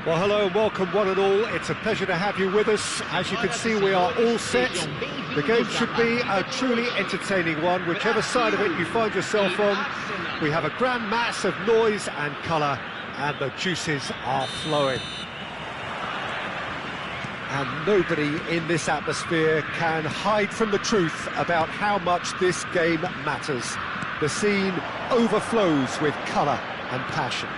Well, hello and welcome one and all. It's a pleasure to have you with us. As you can see, we are all set. The game should be a truly entertaining one, whichever side of it you find yourself on. We have a grand mass of noise and colour, and the juices are flowing. And nobody in this atmosphere can hide from the truth about how much this game matters. The scene overflows with colour and passion.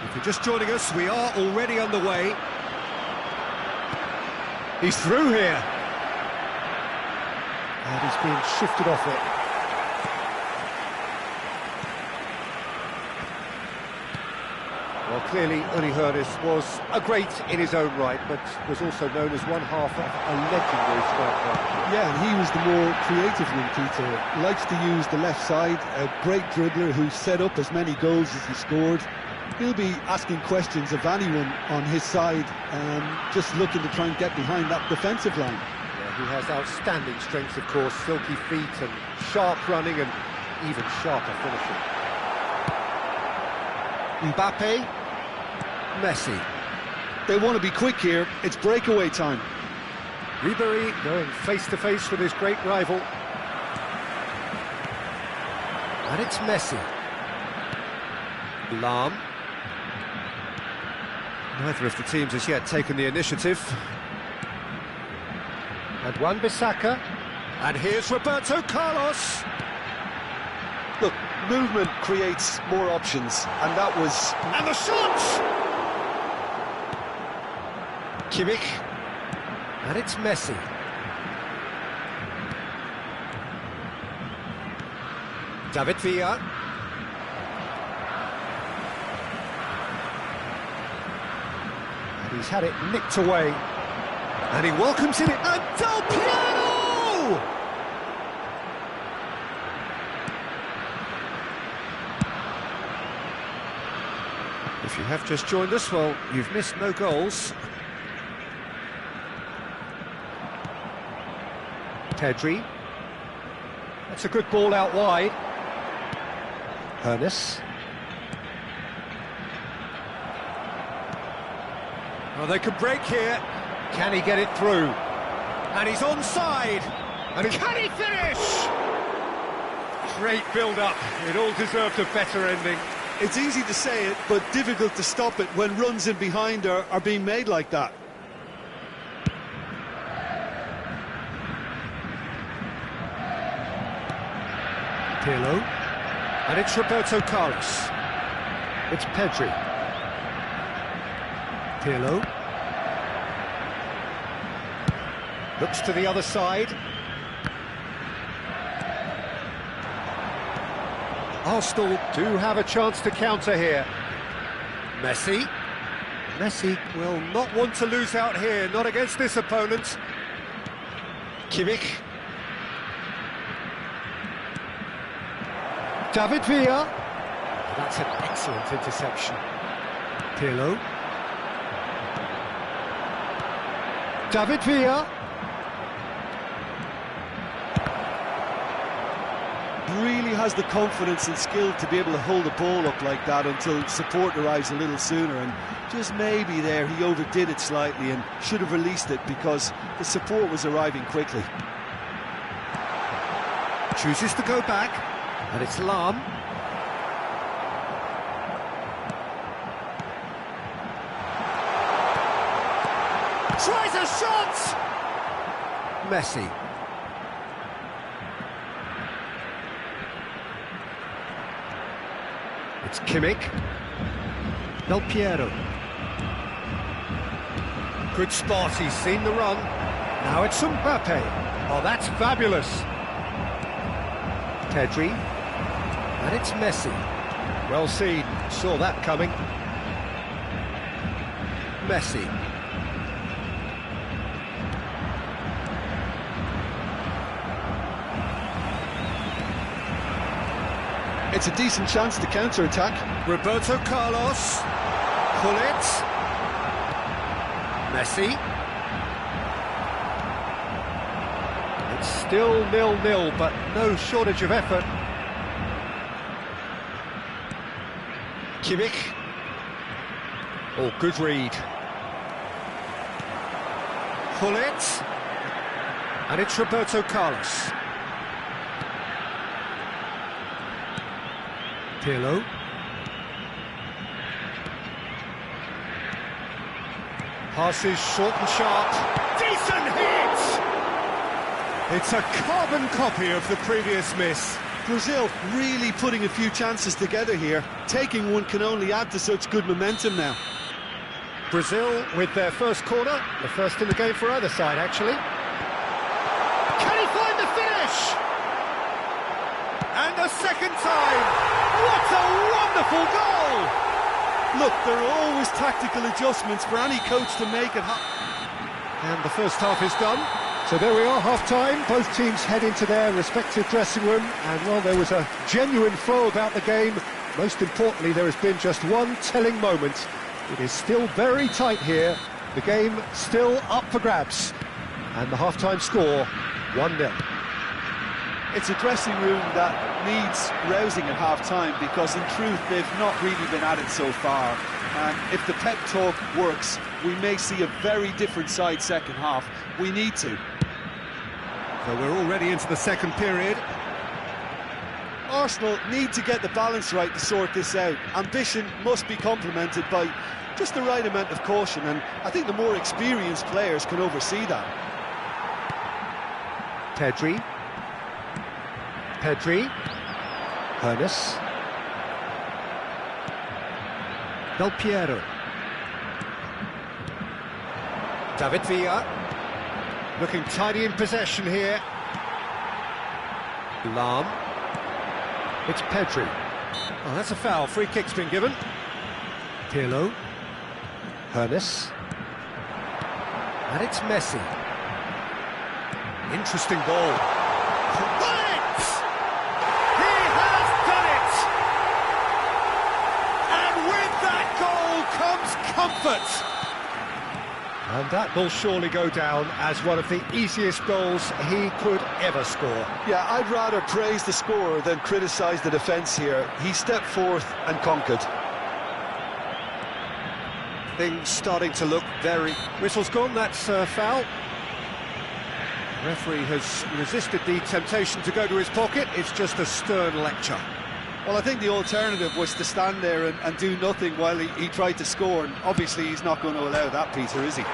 If you're just joining us, we are already underway. He's through here. And he's being shifted off it. Well, clearly, Uli Hoeneß was a great in his own right, but was also known as one half of a legendary striker. Yeah, and he was the more creative one, Peter. Likes to use the left side, a great dribbler who set up as many goals as he scored. He'll be asking questions of anyone on his side, just looking to try and get behind that defensive line. Yeah, he has outstanding strength, of course, silky feet and sharp running and even sharper finishing. Mbappe, Messi. They want to be quick here, it's breakaway time. Ribéry going face-to-face with his great rival. And it's Messi. Lahm. Neither of the teams has yet taken the initiative. And Wan-Bissaka. And here's Roberto Carlos. Look, movement creates more options, and that was... And the shot! Kimmich. And it's Messi. David Villa. And he's had it nicked away. And he welcomes it in. And Del Piero! If you have just joined us, well, you've missed no goals. Pedri. That's a good ball out wide. Hoeneß. Well, they could break here. Can he get it through? And he's onside. And can he finish? Great build-up. It all deserved a better ending. It's easy to say it, but difficult to stop it when runs in behind are being made like that. Pirlo. And it's Roberto Carlos. It's Pedri. Pirlo. Looks to the other side. Arsenal do have a chance to counter here. Messi. Messi will not want to lose out here, not against this opponent. Kimmich. David Villa. That's an excellent interception. Pirlo. David Villa. Really has the confidence and skill to be able to hold the ball up like that until support arrives a little sooner, and just maybe there he overdid it slightly and should have released it because the support was arriving quickly. Chooses to go back, and it's Lahm. Tries a shot! Messi. It's Kimmich. Del Piero. Good spot, he's seen the run. Now it's Mbappe. Oh, that's fabulous. Pedri. And it's Messi. Well seen, saw that coming. Messi. It's a decent chance to counter-attack. Roberto Carlos. Pull it. Messi. It's still 0-0, but no shortage of effort. Kimmich. Oh, good read. Pull it. And it's Roberto Carlos. Pirlo. Passes short and sharp. Decent hit! It's a carbon copy of the previous miss. Brazil really putting a few chances together here. Taking one can only add to such good momentum now. Brazil with their first corner, the first in the game for either side, actually. Can he find the finish? And a second time! What a wonderful goal! Look, there are always tactical adjustments for any coach to make it. And the first half is done. So there we are, half-time. Both teams head into their respective dressing room. And, well, there was a genuine flow about the game. Most importantly, there has been just one telling moment. It is still very tight here. The game still up for grabs. And the half-time score, 1-0. It's a dressing room that needs rousing at half-time because, in truth, they've not really been at it so far. And if the pep talk works, we may see a very different side second half. We need to. So we're already into the second period. Arsenal need to get the balance right to sort this out. Ambition must be complemented by just the right amount of caution, and I think the more experienced players can oversee that. Pedri. Ernest. Del Piero. David Villa. Looking tidy in possession here. Lam. It's Pedri. Oh, that's a foul. Free kick's been given. Pirlo. Ernest. And it's Messi. Interesting ball. Right! He has done it! And with that goal comes comfort. And that will surely go down as one of the easiest goals he could ever score. Yeah, I'd rather praise the scorer than criticise the defence here. He stepped forth and conquered. Things starting to look very... Whistle's gone, that's foul. The referee has resisted the temptation to go to his pocket. It's just a stern lecture. Well, I think the alternative was to stand there and do nothing while he tried to score, and obviously he's not going to allow that, Peter, is he?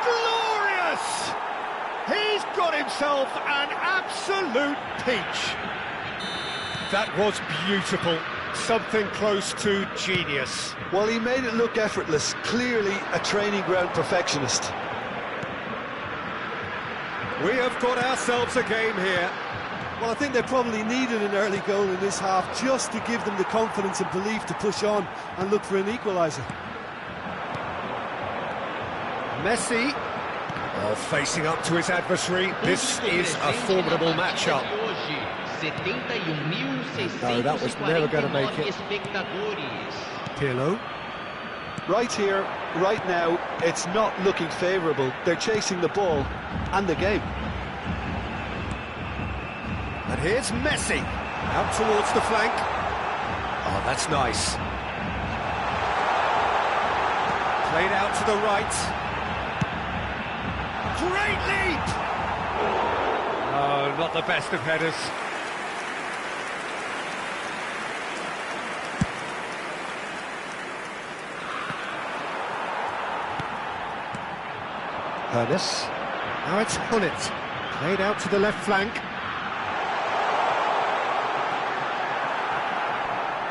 Glorious! He's got himself an absolute peach. That was beautiful. Something close to genius. Well, he made it look effortless. Clearly a training ground perfectionist. We have got ourselves a game here. Well, I think they probably needed an early goal in this half just to give them the confidence and belief to push on and look for an equaliser. Messi. Well, facing up to his adversary, this is a formidable matchup. No, that was never going to make it. Pirlo. Right here, right now, it's not looking favourable. They're chasing the ball and the game. And here's Messi, out towards the flank. Oh, that's nice. Played out to the right. Great leap! Oh, not the best of headers. Ernest. Now it's Hullet. Played out to the left flank.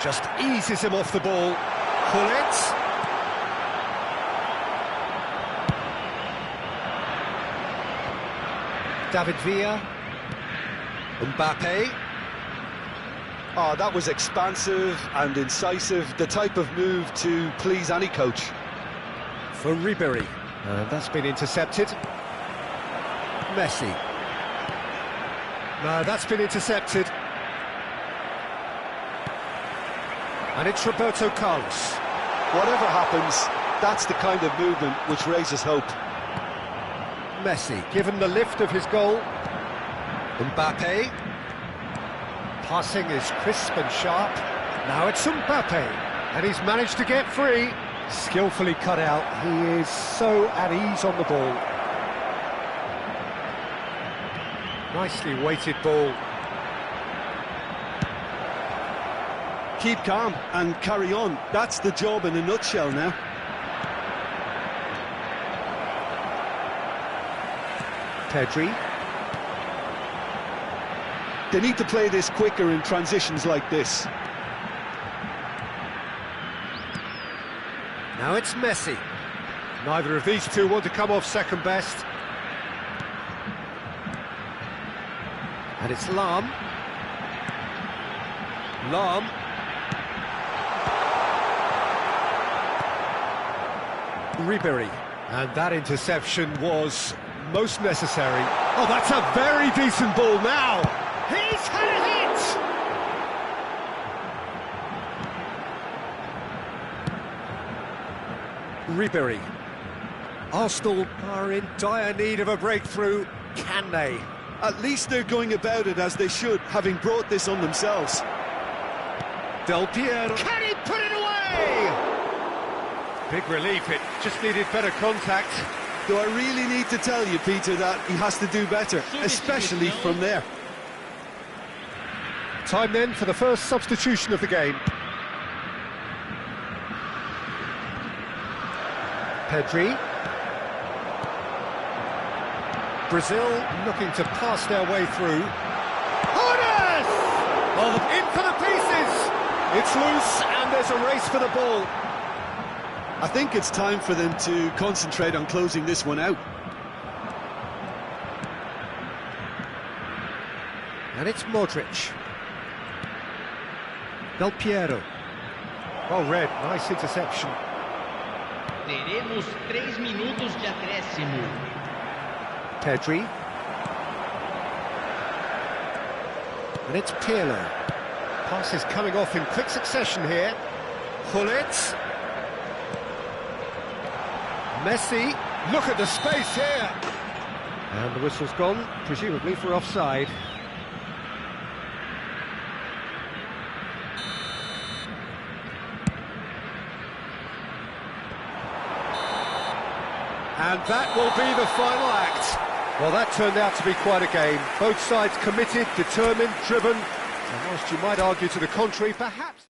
Just eases him off the ball. Hullet. David Villa. Mbappe. Oh, that was expansive and incisive, the type of move to please any coach. For Ribery. That's been intercepted. Messi. No, that's been intercepted. And it's Roberto Carlos. Whatever happens, that's the kind of movement which raises hope. Messi, given the lift of his goal. Mbappe. Passing is crisp and sharp. Now it's Mbappe. And he's managed to get free. Skillfully cut out. He is so at ease on the ball. Nicely weighted ball. Keep calm and carry on. That's the job in a nutshell now. Pedri. They need to play this quicker in transitions like this. Now it's Messi. Neither of these two want to come off second best. And it's Lahm. Lahm. Ribery. And that interception was most necessary. Oh, that's a very decent ball now. He's had a hit! Ribery. Arsenal are in dire need of a breakthrough. Can they? At least they're going about it as they should, having brought this on themselves. Del Piero. Can he put it away? Big relief, it just needed better contact. Do I really need to tell you, Peter, that he has to do better, especially from there? Time then for the first substitution of the game. Pedri. Brazil looking to pass their way through. Holders! Oh, in for the pieces! It's loose and there's a race for the ball. I think it's time for them to concentrate on closing this one out. And it's Modric. Del Piero. Well read, nice interception. Teremos 3 minutos de acréscimo. Pedri. And it's Pirlo. Passes coming off in quick succession here. Gullit. Messi. Look at the space here. And the whistle's gone, presumably for offside. And that will be the final act. Well, that turned out to be quite a game. Both sides committed, determined, driven. And whilst you might argue to the contrary, perhaps...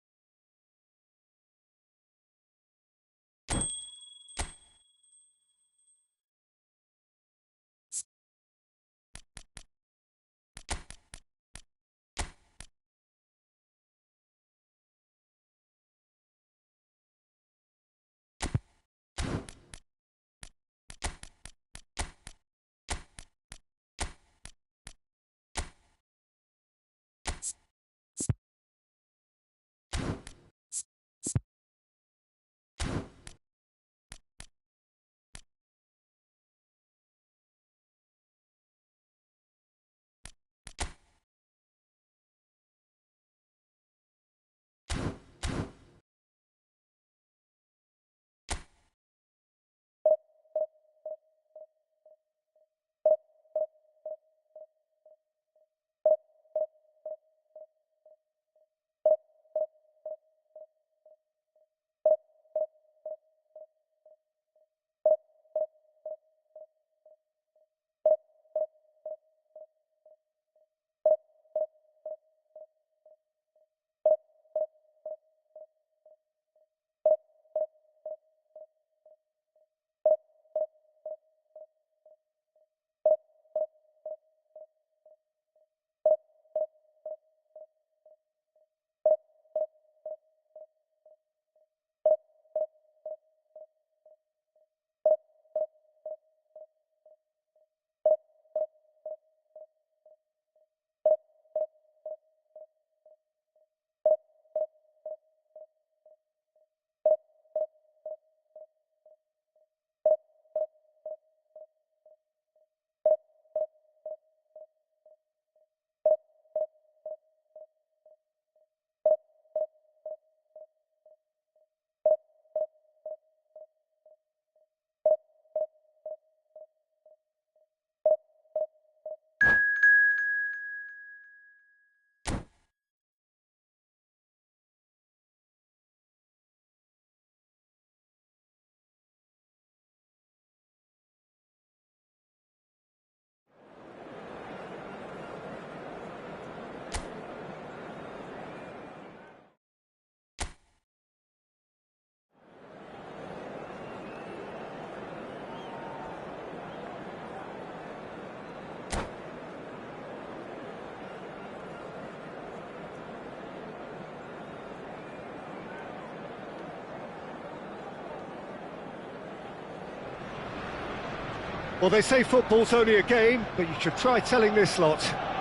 Well, they say football's only a game, but you should try telling this lot.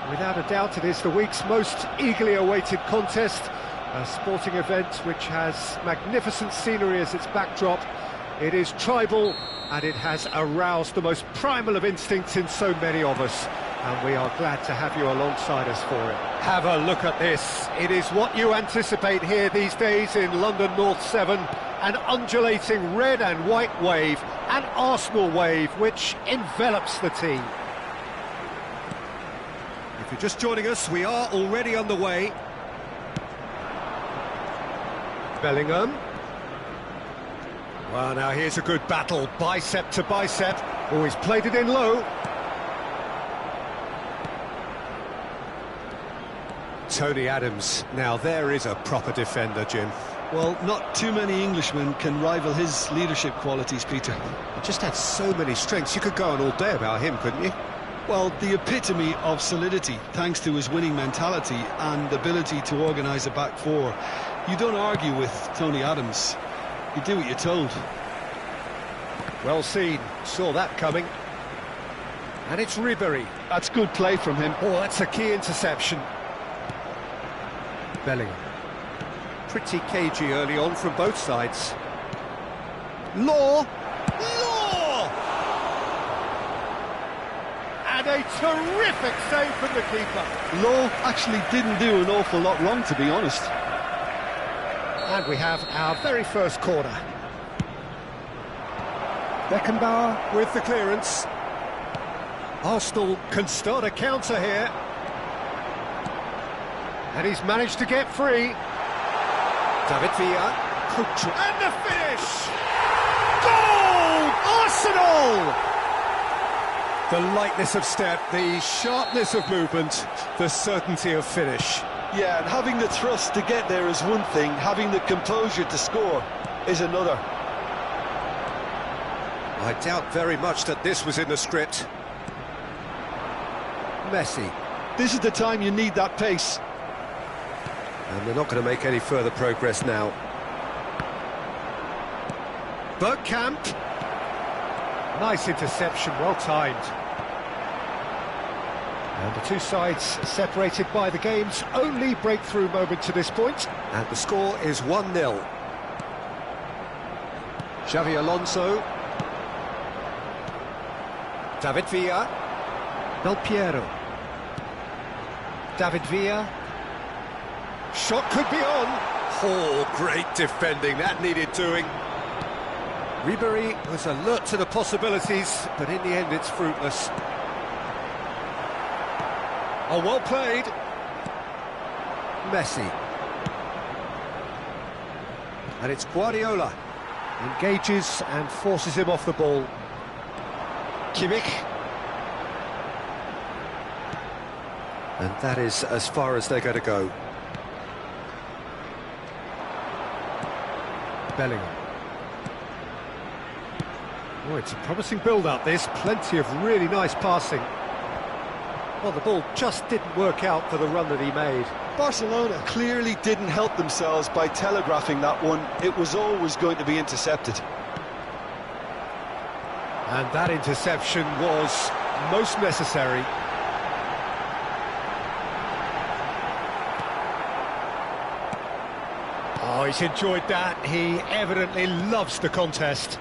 Without a doubt, it is the week's most eagerly awaited contest, a sporting event which has magnificent scenery as its backdrop. It is tribal, and it has aroused the most primal of instincts in so many of us, and we are glad to have you alongside us for it. Have a look at this. It is what you anticipate here these days in London North 7, an undulating red and white wave, an Arsenal wave which envelops the team. If you're just joining us, we are already underway. Bellingham. Well, now here's a good battle, bicep to bicep. Oh, he's played it in low. Tony Adams. Now there is a proper defender, Jim. Well, not too many Englishmen can rival his leadership qualities, Peter. He just had so many strengths. You could go on all day about him, couldn't you? Well, the epitome of solidity, thanks to his winning mentality and ability to organise a back four. You don't argue with Tony Adams. You do what you're told. Well seen. Saw that coming. And it's Ribery. That's good play from him. Oh, that's a key interception. Bellingham. Pretty cagey early on from both sides. Law! And a terrific save from the keeper. Law actually didn't do an awful lot wrong, to be honest. And we have our very first corner. Beckenbauer with the clearance. Arsenal can start a counter here. And he's managed to get free. David Villa. And the finish! Goal! Arsenal! The lightness of step, the sharpness of movement, the certainty of finish. Yeah, and having the thrust to get there is one thing, having the composure to score is another. I doubt very much that this was in the script. Messi. This is the time you need that pace. And they're not going to make any further progress now. Bergkamp. Nice interception, well timed. And the two sides separated by the game's only breakthrough moment to this point. And the score is 1-0. Xavi Alonso. David Villa. Del Piero. David Villa. Shot could be on. Oh, great defending, that needed doing. Ribery was alert to the possibilities, but in the end it's fruitless. Oh, well played. Messi. And it's Guardiola. Engages and forces him off the ball. Kimmich. And that is as far as they're going to go. Bellingham. Oh, it's a promising build-up, this. Plenty of really nice passing. Well, the ball just didn't work out for the run that he made. Barcelona clearly didn't help themselves by telegraphing that one. It was always going to be intercepted. And that interception was most necessary. Oh, he's enjoyed that. He evidently loves the contest.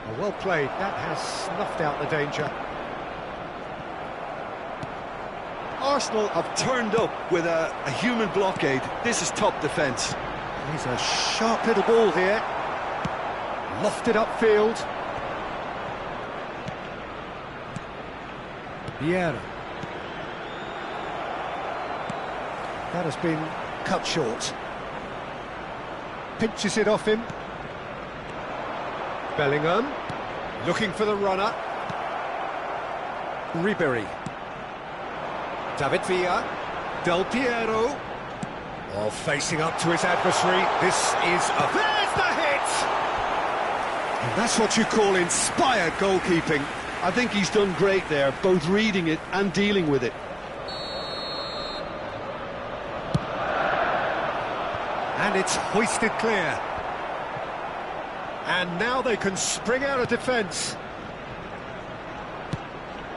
Oh, well played. That has snuffed out the danger. Arsenal have turned up with a human blockade. This is top defence. He's a sharp little ball here. Lofted upfield. Vieira. That has been cut short. Pinches it off him. Bellingham. Looking for the runner. Ribery. David Villa. Del Piero. Oh, facing up to his adversary. This is a... There's the hit! And that's what you call inspired goalkeeping. I think he's done great there, both reading it and dealing with it. And it's hoisted clear. And now they can spring out of defence.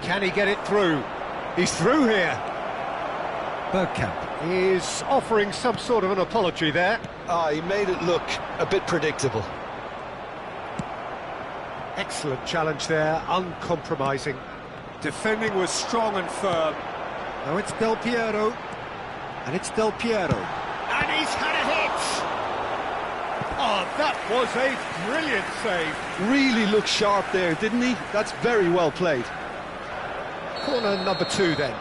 Can he get it through? He's through here. Bergkamp is offering some sort of an apology there. He made it look a bit predictable. Excellent challenge there, uncompromising. Defending was strong and firm. Now it's Del Piero. And it's Del Piero. And he's had a hit! Oh, that was a brilliant save. Really looked sharp there, didn't he? That's very well played. Corner number 2 then.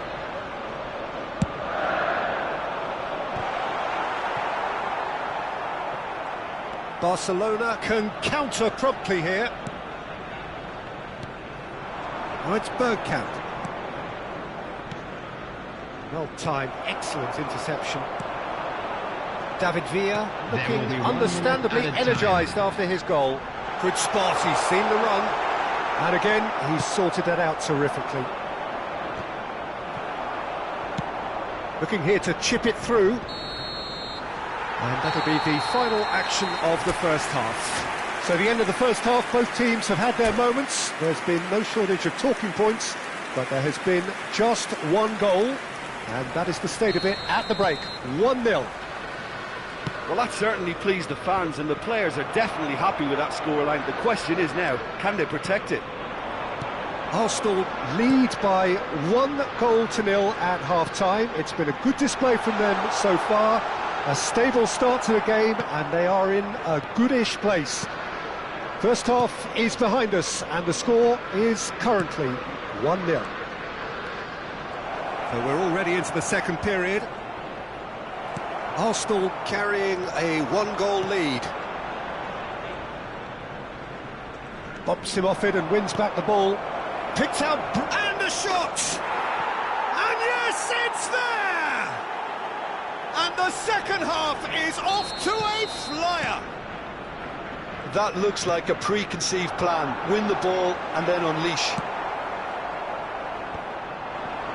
Barcelona can counter promptly here. Now it's Bergkamp. Well timed, excellent interception. David Villa looking understandably energised after his goal. Good spot, he's seen the run. And again, he's sorted that out terrifically. Looking here to chip it through. And that'll be the final action of the first half. So the end of the first half, both teams have had their moments. There's been no shortage of talking points, but there has been just one goal. And that is the state of it at the break, 1-0. Well, that certainly pleased the fans, and the players are definitely happy with that scoreline. The question is now, can they protect it? Arsenal lead by 1-0 at half-time. It's been a good display from them so far. A stable start to the game, and they are in a goodish place. First half is behind us, and the score is currently 1-0. So we're already into the second period. Arsenal carrying a 1-goal lead. Bumps him off it and wins back the ball. Picked out, and a shot! And yes, it's there! And the second half is off to a flyer! That looks like a preconceived plan. Win the ball and then unleash.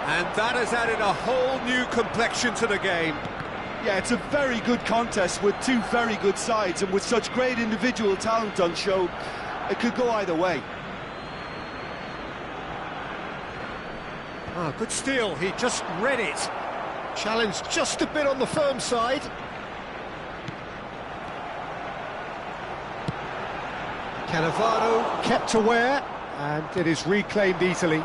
And that has added a whole new complexion to the game. Yeah, it's a very good contest with two very good sides, and with such great individual talent on show, it could go either way. Ah, good steal, he just read it. Challenged just a bit on the firm side. Cannavaro kept aware, and it is reclaimed easily.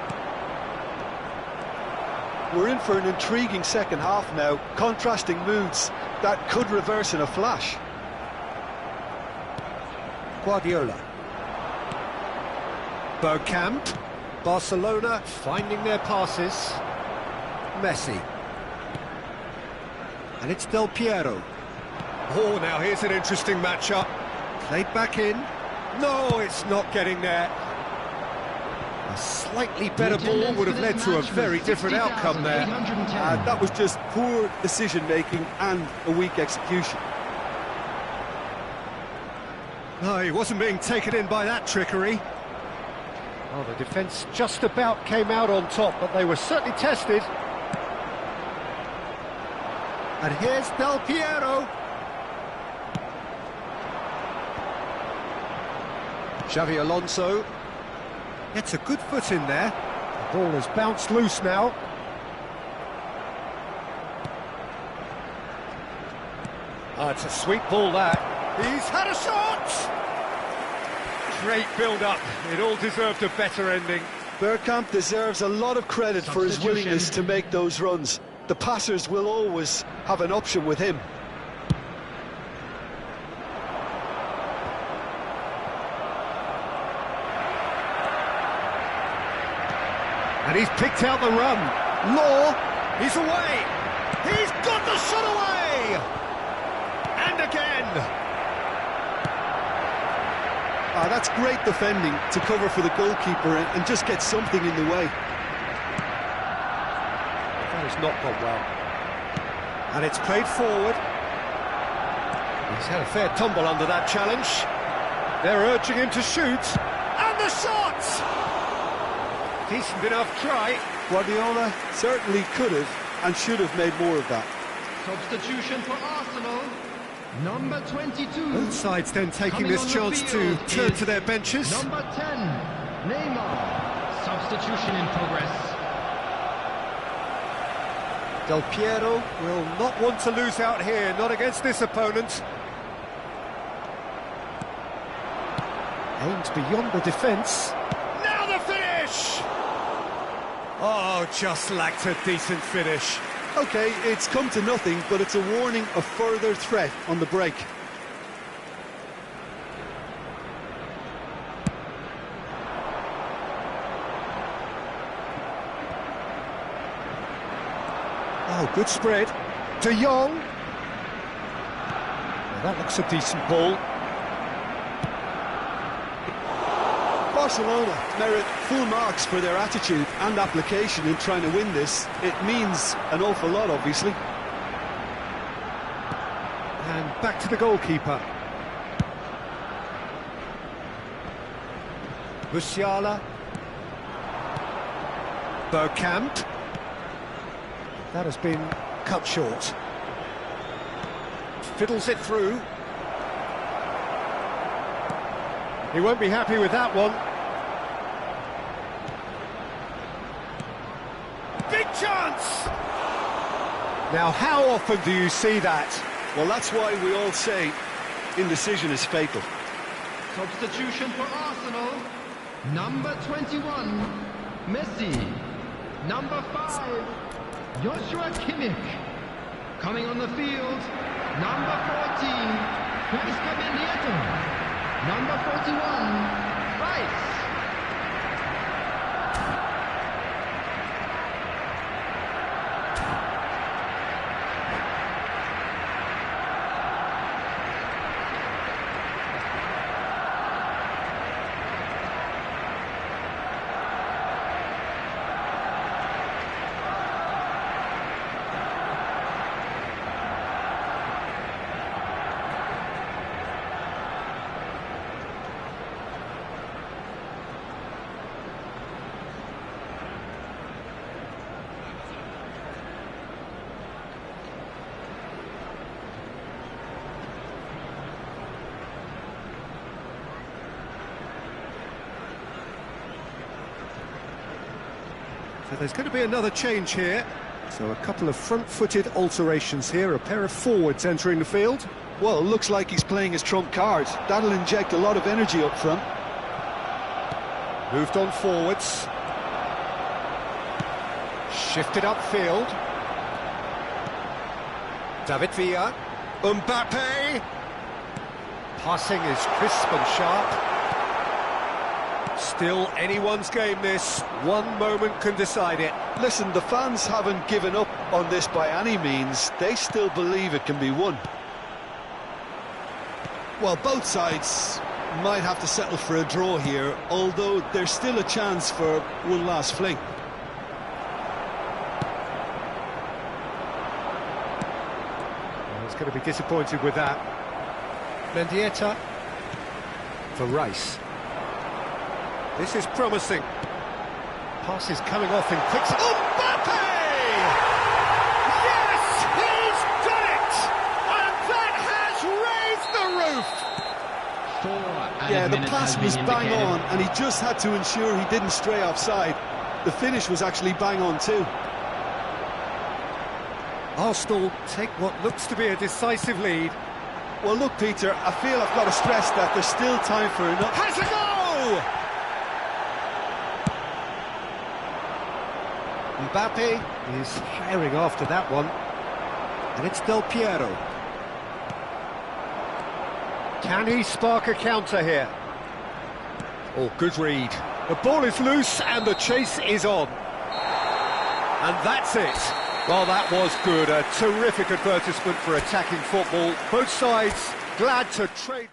We're in for an intriguing second half now, contrasting moods that could reverse in a flash. Guardiola. Bergkamp. Barcelona finding their passes. Messi. And it's Del Piero. Oh, now here's an interesting matchup. Played back in. No, it's not getting there. A slightly better ball would have led to a very different outcome there. That was just poor decision-making and a weak execution. No, he wasn't being taken in by that trickery. Oh, the defence just about came out on top, but they were certainly tested. And here's Del Piero. Xavi Alonso gets a good foot in there. The ball has bounced loose now. It's a sweet ball, that. He's had a shot! Great build-up. It all deserved a better ending. Bergkamp deserves a lot of credit for his willingness to make those runs. The passers will always have an option with him. And he's picked out the run. Law, he's away. He's got the shot away. And again. That's great defending to cover for the goalkeeper and just get something in the way. That has not gone well. And it's played forward. He's had a fair tumble under that challenge. They're urging him to shoot. And the shot! Decent enough try. Guardiola certainly could have and should have made more of that. Substitution for Arsenal. Number 22. Both sides then taking Coming this on the chance to field turn is to their benches. Number 10, Neymar. Substitution in progress. Del Piero will not want to lose out here, not against this opponent. Aims beyond the defence. Now the finish! Oh, just lacked a decent finish. OK, it's come to nothing, but it's a warning of further threat on the break. Oh, good spread. De Jong. Well, that looks a decent ball. Barcelona merit full marks for their attitude and application in trying to win this. It means an awful lot, obviously. And back to the goalkeeper. Musiala. Bergkamp. That has been cut short. Fiddles it through. He won't be happy with that one. Big chance! Now, how often do you see that? Well, that's why we all say indecision is fatal. Substitution for Arsenal. Number 21, Messi. Number 5, Joshua Kimmich. Coming on the field, number 14, Juan Benito. Number 41, Rice. So there's going to be another change here. So a couple of front-footed alterations here, a pair of forwards entering the field. Well, looks like he's playing his trump card. That'll inject a lot of energy up front. Moved on forwards. Shifted upfield. David Villa. Mbappe. Passing is crisp and sharp. Still anyone's game this. One moment can decide it. Listen, the fans haven't given up on this by any means. They still believe it can be won. Well, both sides might have to settle for a draw here, although there's still a chance for one last fling. Well, he's going to be disappointed with that. Mendieta for Rice. This is promising. Pass is coming off in quick... Mbappe! Yes, he's done it! And that has raised the roof! Yeah, the pass was bang on, and he just had to ensure he didn't stray offside. The finish was actually bang on too. Arsenal take what looks to be a decisive lead. Well, look, Peter, I feel I've got to stress that there's still time for enough... Has a goal! Mbappe is firing after that one, and it's Del Piero. Can he spark a counter here? Oh, good read. The ball is loose and the chase is on. And that's it. Well, that was good. A terrific advertisement for attacking football. Both sides glad to trade.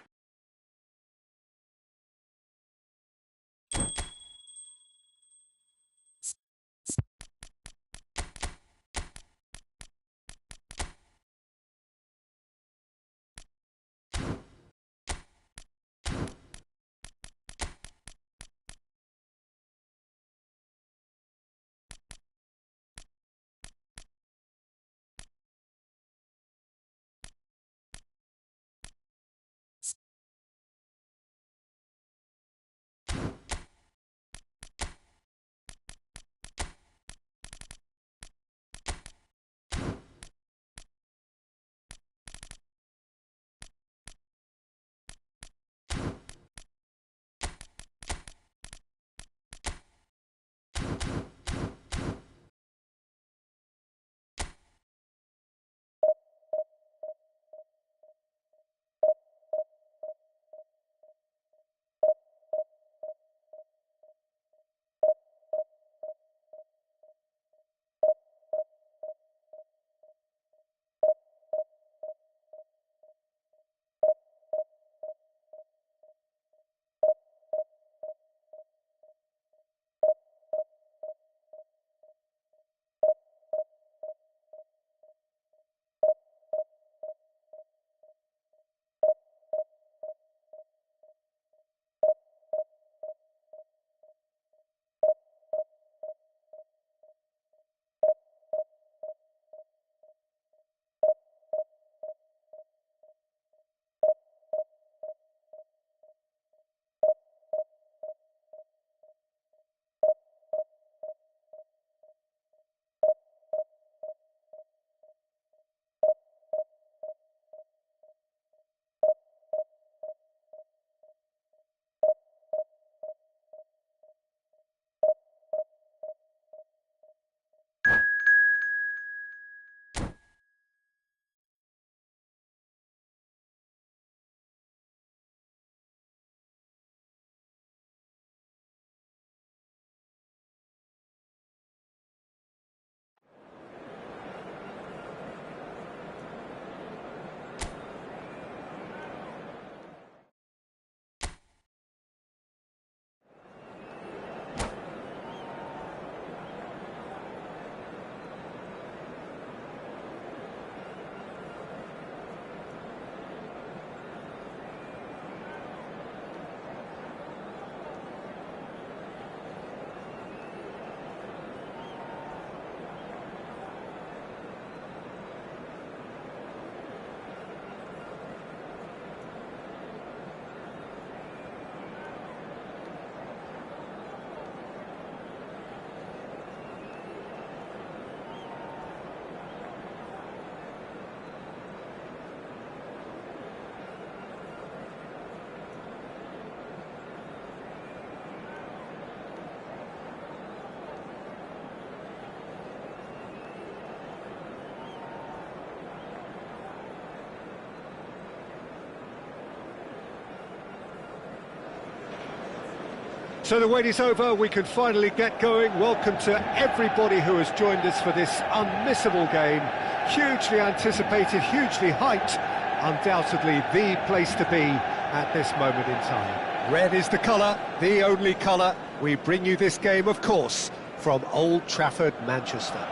So the wait is over, we can finally get going. Welcome to everybody who has joined us for this unmissable game. Hugely anticipated, hugely hyped, undoubtedly the place to be at this moment in time. Red is the colour, the only colour. We bring you this game, of course, from Old Trafford, Manchester.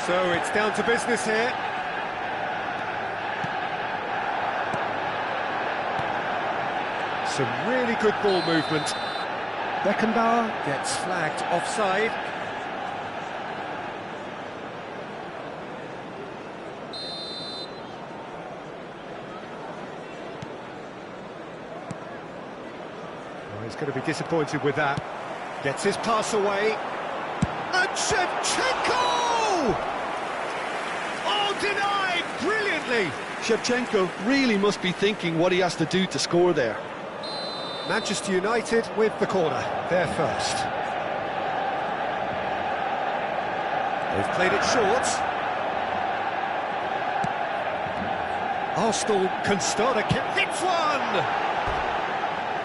So it's down to business here. Some really good ball movement. Beckenbauer gets flagged offside. Oh, he's going to be disappointed with that. Gets his pass away. And Shevchenko! Oh, denied brilliantly! Shevchenko really must be thinking what he has to do to score there. Manchester United with the corner, they're first. They've played it short. Arsenal can start a kick. Hits one!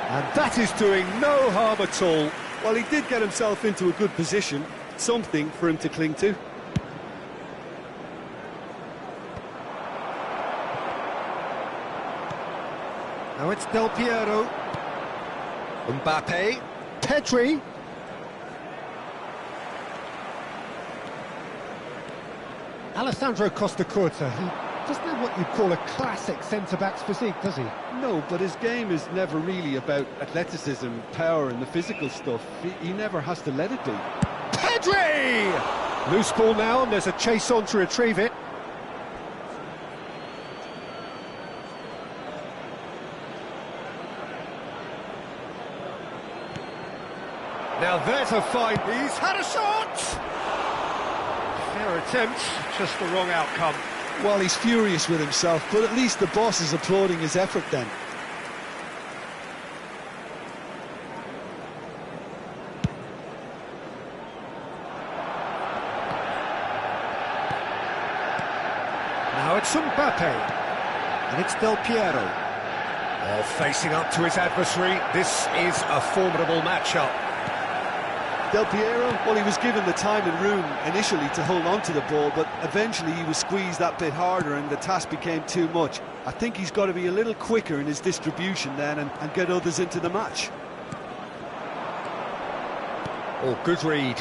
And that is doing no harm at all. Well, he did get himself into a good position, something for him to cling to. Now it's Del Piero. Mbappe, Pedri. Alessandro Costa Curta, he doesn't have what you'd call a classic centre-back's physique, does he? No, but his game is never really about athleticism, power and the physical stuff. He never has to let it be. Pedri! Loose ball now, and there's a chase on to retrieve it. Now there's a find. He's had a shot! Fair attempt, just the wrong outcome. Well, he's furious with himself, but at least the boss is applauding his effort then. Now it's Mbappe. And it's Del Piero. Oh, facing up to his adversary. This is a formidable matchup. Del Piero, well, he was given the time and room initially to hold on to the ball, but eventually he was squeezed that bit harder and the task became too much. I think he's got to be a little quicker in his distribution then and get others into the match. Oh, good read.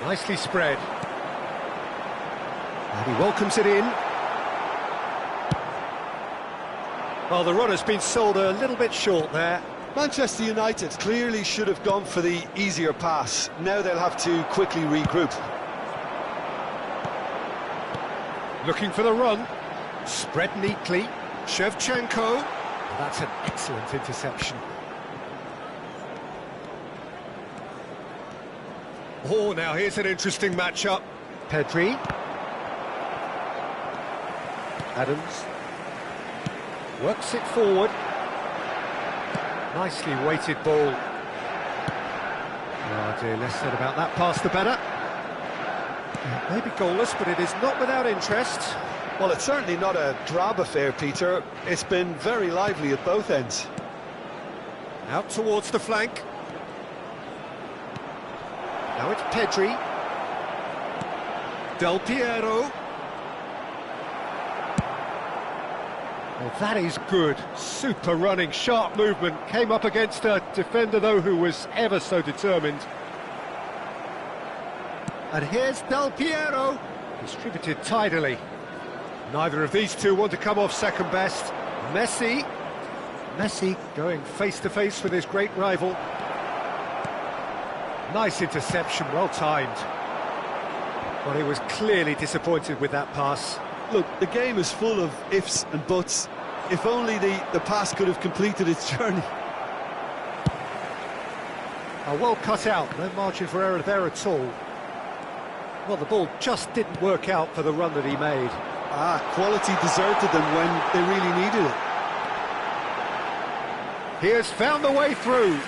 Nicely spread. And he welcomes it in. Well, the run has been sold a little bit short there. Manchester United clearly should have gone for the easier pass. Now they'll have to quickly regroup. Looking for the run. Spread neatly. Shevchenko. That's an excellent interception. Oh, now here's an interesting matchup. Pedri. Adams works it forward. Nicely weighted ball. Oh dear, less said about that pass the better. Maybe goalless, but it is not without interest. Well, it's certainly not a drab affair, Peter. It's been very lively at both ends. Out towards the flank. Now it's Pedri. Del Piero. Well, that is good. Super running, sharp movement. Came up against a defender, though, who was ever so determined. And here's Del Piero. Distributed tidily. Neither of these two want to come off second best. Messi. Messi going face-to-face with his great rival. Nice interception, well timed. But he was clearly disappointed with that pass. Look, the game is full of ifs and buts. If only the pass could have completed its journey. Well cut out, no margin for error there at all. Well, the ball just didn't work out for the run that he made. Quality deserted them when they really needed it. He has found the way through.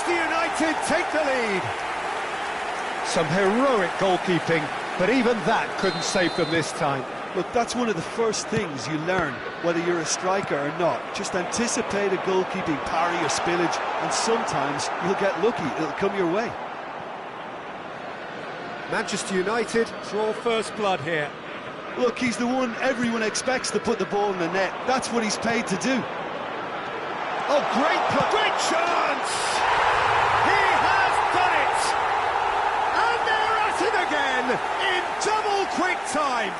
Manchester United take the lead. Some heroic goalkeeping, but even that couldn't save them this time. Look, that's one of the first things you learn, whether you're a striker or not. Just anticipate a goalkeeping parry or spillage, and sometimes you'll get lucky, it'll come your way. Manchester United draw first blood here. Look, he's the one everyone expects to put the ball in the net. That's what he's paid to do. Oh, great chance! He has done it! And they're at it again in double quick time.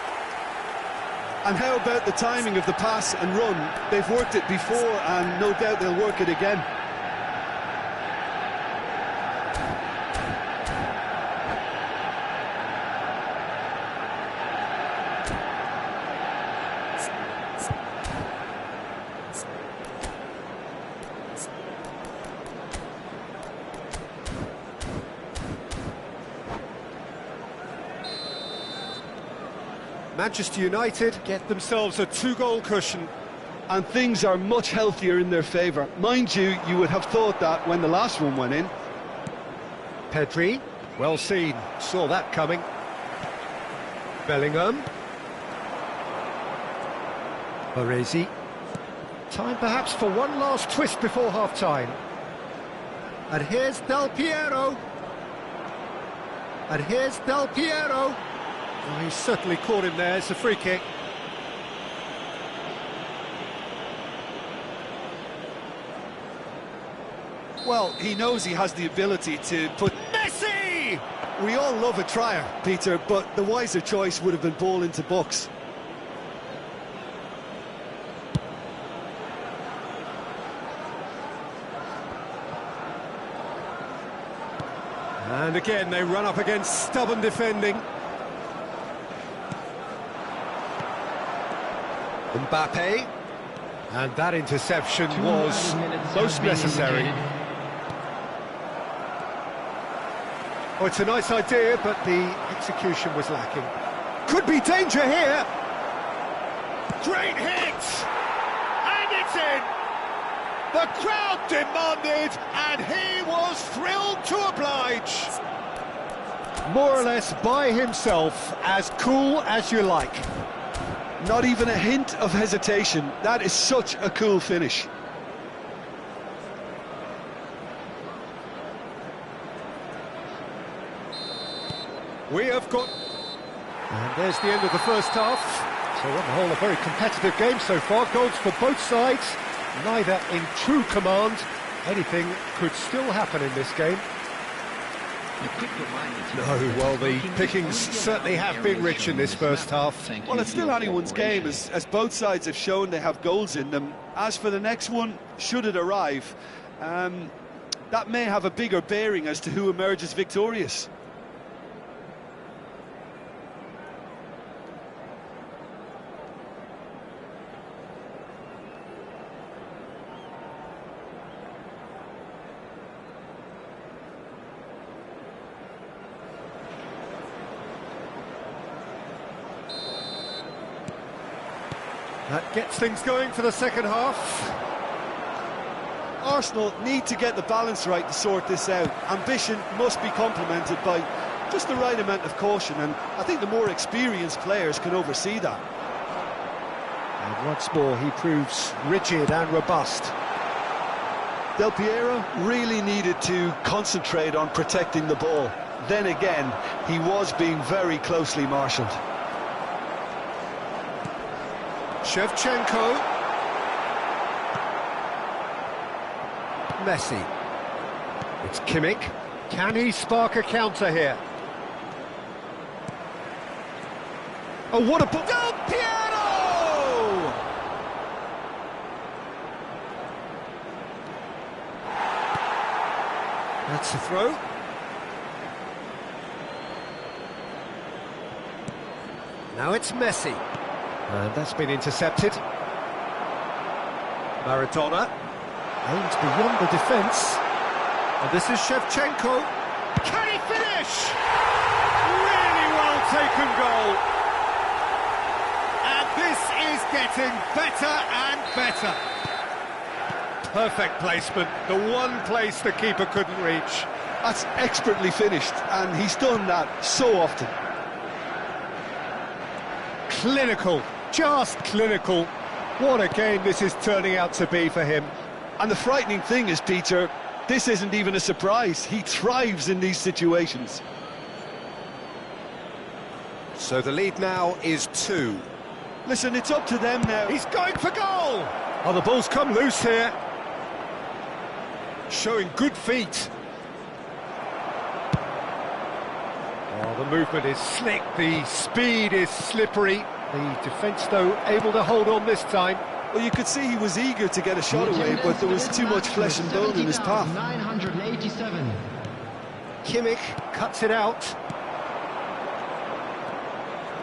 And how about the timing of the pass and run? They've worked it before, and no doubt they'll work it again. Manchester United get themselves a 2-goal cushion. And things are much healthier in their favour. Mind you, you would have thought that when the last one went in. Pedri, well seen, saw that coming. Bellingham. Baresi. Time perhaps for one last twist before half-time. And here's Del Piero. And here's Del Piero. Oh, he's certainly caught him there. It's a free kick. Well, he knows he has the ability to put... Messi! We all love a trier, Peter, but the wiser choice would have been ball into box. And again, they run up against stubborn defending. Mbappe. And that interception was most necessary. Oh, it's a nice idea, but the execution was lacking. Could be danger here. Great hit! And it's in! The crowd demanded, and he was thrilled to oblige. More or less by himself, as cool as you like. Not even a hint of hesitation. That is such a cool finish. We have got... And there's the end of the first half. So on the whole, a very competitive game so far. Goals for both sides, neither in true command. Anything could still happen in this game. No, well, the pickings certainly have been rich in this first half. Well, it's still anyone's game, as both sides have shown they have goals in them. As for the next one, should it arrive, that may have a bigger bearing as to who emerges victorious. That gets things going for the second half. Arsenal need to get the balance right to sort this out. Ambition must be complemented by just the right amount of caution, and I think the more experienced players can oversee that. And once more, he proves rigid and robust. Del Piero really needed to concentrate on protecting the ball. Then again, he was being very closely marshalled. Shevchenko. Messi. It's Kimmich. Can he spark a counter here? Oh, what a... Del Piero! That's a throw. Now it's Messi. And that's been intercepted. Maradona aims beyond the defence. And this is Shevchenko. Can he finish? Really well taken goal. And this is getting better and better. Perfect placement, the one place the keeper couldn't reach. That's expertly finished, and he's done that so often. Clinical, just clinical. What a game this is turning out to be for him. And the frightening thing is, Peter, this isn't even a surprise. He thrives in these situations. So the lead now is 2. Listen, it's up to them now. He's going for goal! Oh, the ball's come loose here. Showing good feet. Oh, the movement is slick, the speed is slippery. The defence, though, able to hold on this time. Well, you could see he was eager to get a shot away, but there was too much flesh and bone in his path. 987. Kimmich cuts it out.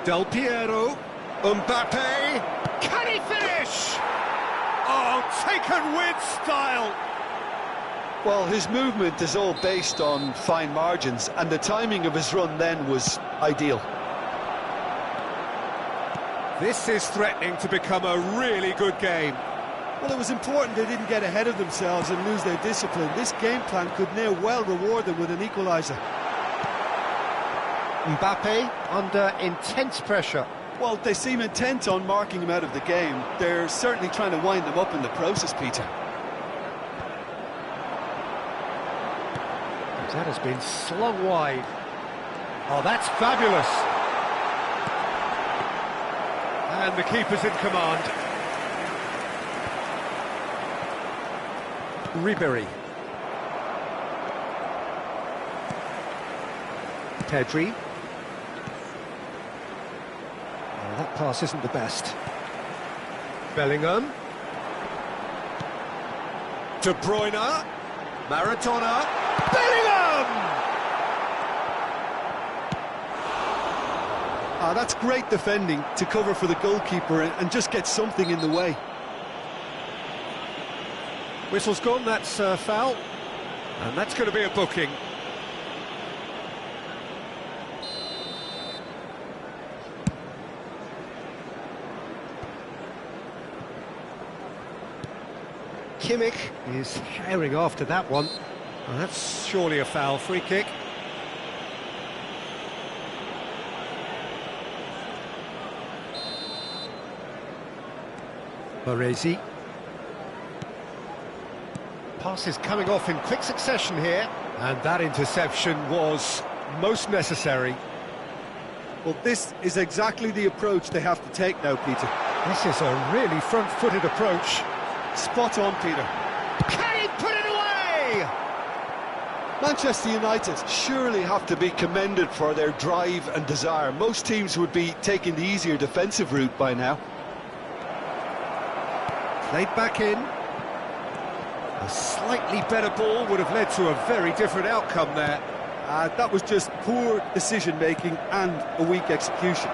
Del Piero. Mbappe. Can he finish? Oh, taken with style. Well, his movement is all based on fine margins, and the timing of his run then was ideal. This is threatening to become a really good game. Well, it was important they didn't get ahead of themselves and lose their discipline. This game plan could now well reward them with an equaliser. Mbappe under intense pressure. Well, they seem intent on marking him out of the game. They're certainly trying to wind them up in the process, Peter. That has been slung wide. Oh, that's fabulous. And the keeper's in command. Ribery. Pedri. Oh, that pass isn't the best. Bellingham. De Bruyne. Maradona. Bellingham! Ah, that's great defending to cover for the goalkeeper and just get something in the way. Whistle's gone, that's a foul. And that's going to be a booking. Kimmich is herring after that one. Well, that's surely a foul. Free kick. Baresi. Passes coming off in quick succession here, and that interception was most necessary. Well, this is exactly the approach they have to take now, Peter. This is a really front-footed approach. Spot on, Peter. Can he put it away? Manchester United surely have to be commended for their drive and desire. Most teams would be taking the easier defensive route by now. Played back in. A slightly better ball would have led to a very different outcome there. That was just poor decision-making and a weak execution.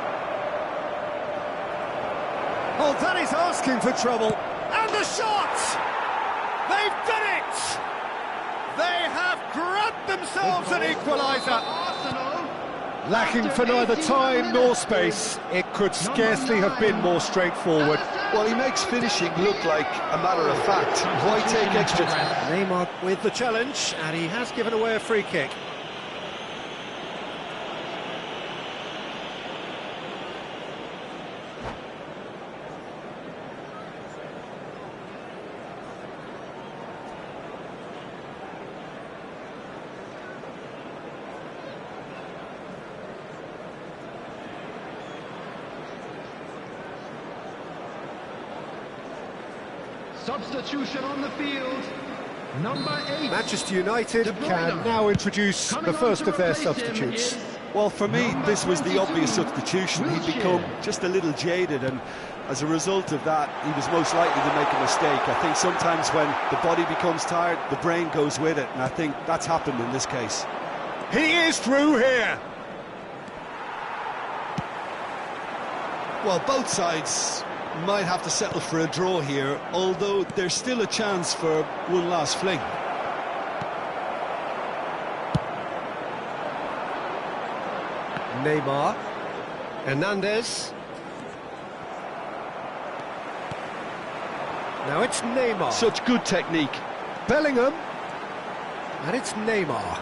Oh, that is asking for trouble. And the shot! They've done it! They have grabbed themselves an equaliser. Lacking for neither time nor space, it could scarcely have been more straightforward. Well, he makes finishing look like a matter of fact. Why take extra time? Neymar with the challenge, and he has given away a free kick. Substitution on the field. Number 8. Manchester United can now introduce the first of their substitutes. Well, for me, this was the obvious substitution. He'd become just a little jaded, and as a result of that, he was most likely to make a mistake. I think sometimes when the body becomes tired, the brain goes with it, and I think that's happened in this case. He is through here. Well, both sides might have to settle for a draw here, although there's still a chance for one last fling. Neymar. Hernandez. Now it's Neymar. Such good technique. Bellingham. And it's Neymar.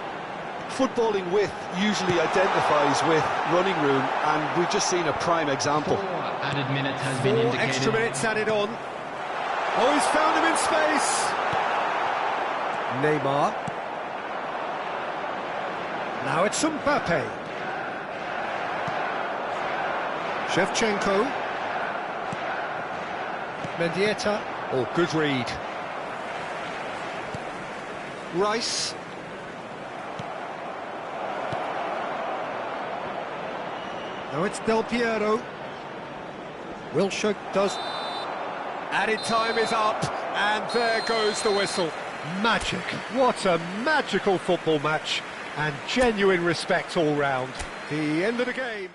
Footballing width usually identifies with running room, and we've just seen a prime example. 4 added minutes has been indicated. Extra minutes added on. Oh, he's found him in space. Neymar. Now it's Mbappe. Shevchenko. Mendieta. Oh, good read. Rice. Now it's Del Piero. Wilshere does. Added time is up, and there goes the whistle. Magic. What a magical football match, and genuine respect all round. The end of the game.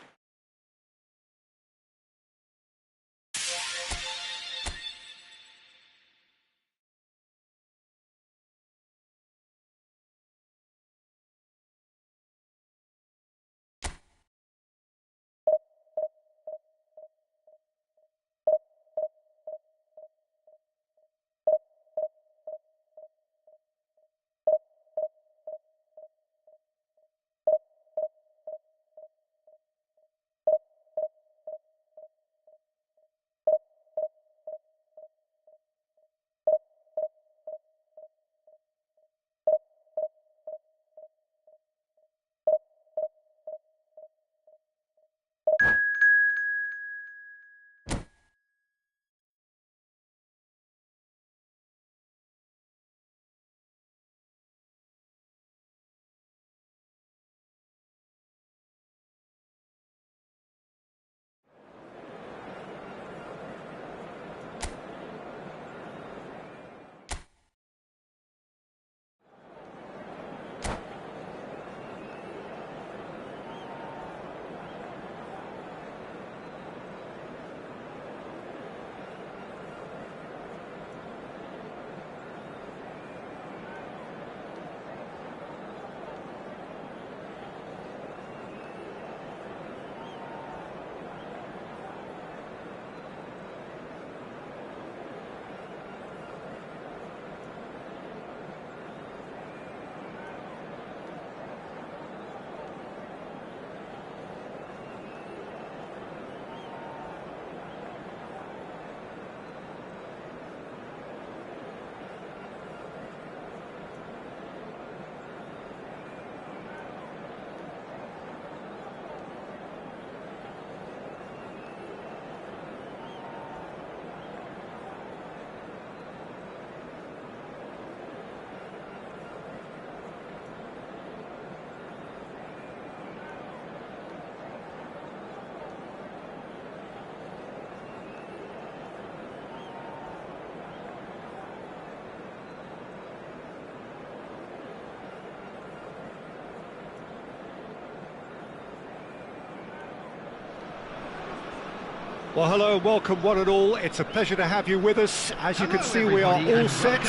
Well, hello and welcome one and all. It's a pleasure to have you with us. As you can see, we are all set.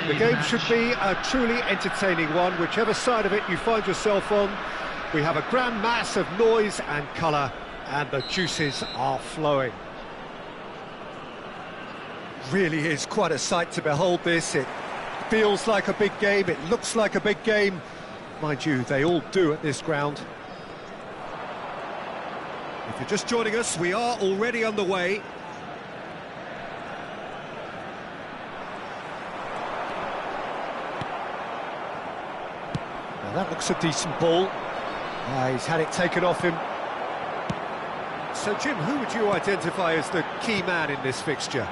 The game should be a truly entertaining one, whichever side of it you find yourself on. We have a grand mass of noise and colour, and the juices are flowing. Really is quite a sight to behold this. It feels like a big game, it looks like a big game. Mind you, they all do at this ground. If you're just joining us, we are already underway. Now that looks a decent ball. He's had it taken off him. So, Jim, who would you identify as the key man in this fixture?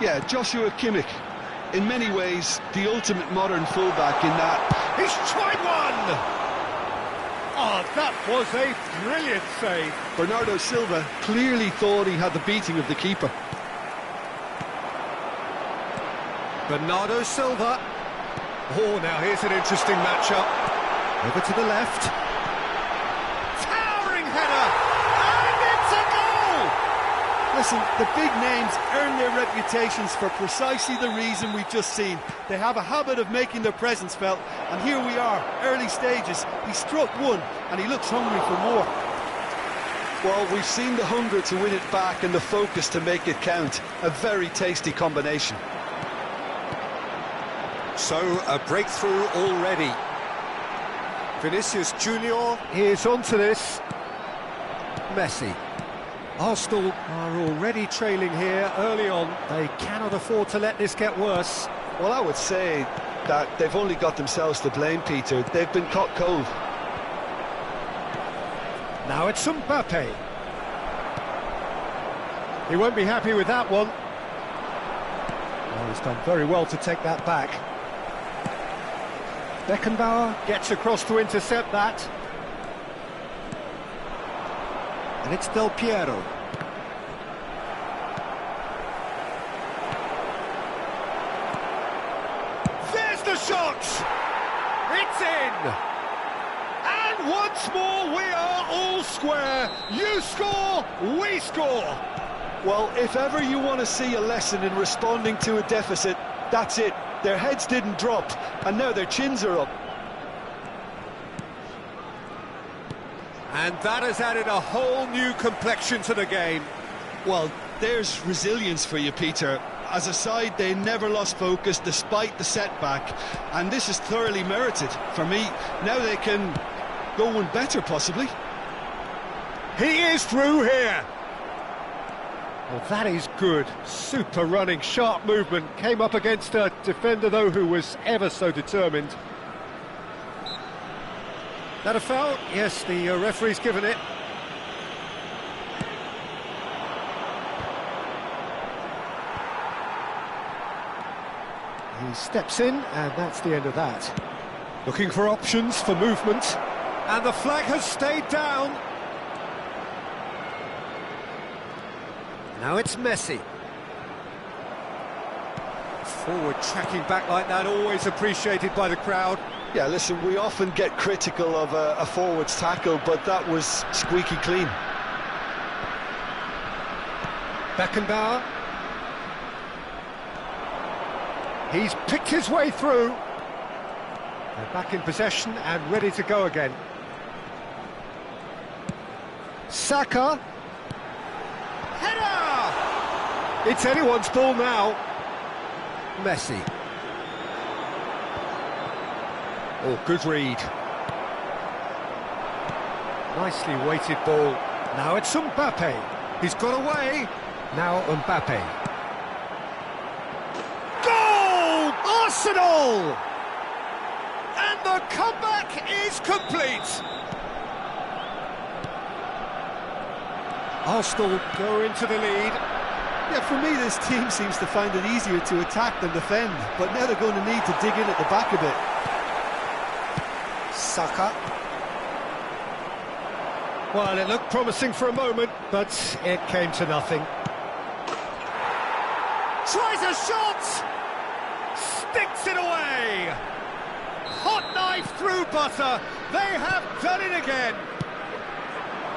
Yeah, Joshua Kimmich. In many ways, the ultimate modern fullback in that. He's tried one! Oh, that was a brilliant save. Bernardo Silva clearly thought he had the beating of the keeper. Bernardo Silva. Oh, now here's an interesting matchup. Over to the left. Towering header! And it's a goal! Listen, the big names earn their reputations for precisely the reason we've just seen. They have a habit of making their presence felt, and here we are, early stages. He struck one, and he looks hungry for more. Well, we've seen the hunger to win it back and the focus to make it count. A very tasty combination. So, a breakthrough already. Vinicius Junior is onto this. Messi. Arsenal are already trailing here early on. They cannot afford to let this get worse. Well, I would say that they've only got themselves to blame, Peter. They've been caught cold. Now it's Mbappe. He won't be happy with that one. Well, he's done very well to take that back. Beckenbauer gets across to intercept that. And it's Del Piero. There's the shot! It's in! And once more we are all square. You score, we score! Well, if ever you want to see a lesson in responding to a deficit, that's it. Their heads didn't drop, and now their chins are up. And that has added a whole new complexion to the game. Well, there's resilience for you, Peter. As a side, they never lost focus despite the setback, and this is thoroughly merited. For me, now they can go one better, possibly. He is through here. Well, that is good. Super running, sharp movement. Came up against a defender, though, who was ever so determined. That a foul? Yes, the referee's given it. He steps in, and that's the end of that. Looking for options for movement. And the flag has stayed down. Now it's Messi. Forward tracking back like that, always appreciated by the crowd. Yeah, listen, we often get critical of a forward's tackle, but that was squeaky clean. Beckenbauer. He's picked his way through. They're back in possession and ready to go again. Saka. Header! It's anyone's ball now. Messi. Oh, good read. Nicely weighted ball. Now it's Mbappe. He's got away. Now Mbappe. Goal! Arsenal! And the comeback is complete. Arsenal go into the lead. Yeah, for me, this team seems to find it easier to attack than defend, but now they're going to need to dig in at the back a bit. Saka. Well, it looked promising for a moment, but it came to nothing. Tries a shot! Sticks it away! Hot knife through butter. They have done it again.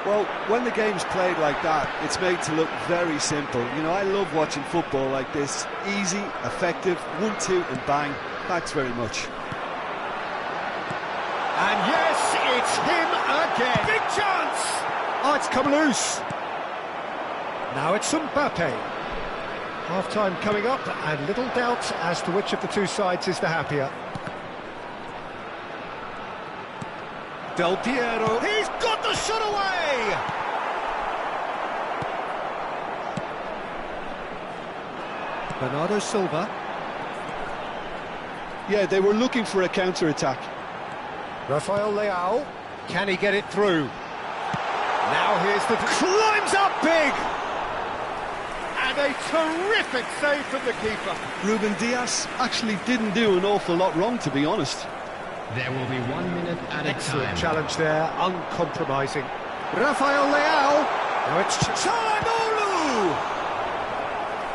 Well, when the game's played like that, it's made to look very simple. You know, I love watching football like this. Easy, effective, 1-2 and bang. Thanks very much. And yes, it's him again. Big chance! Oh, it's come loose. Now it's Mbappe. Half-time coming up, and little doubt as to which of the two sides is the happier. Del Piero. He's got the shot away! Bernardo Silva. Yeah, they were looking for a counter-attack. Rafael Leao. Can he get it through? Now here's the... climbs up big! And a terrific save from the keeper. Ruben Dias actually didn't do an awful lot wrong, to be honest. There will be 1 minute at a Excellent time. challenge there, uncompromising. Rafael Leao. Now it's Çalhanoğlu.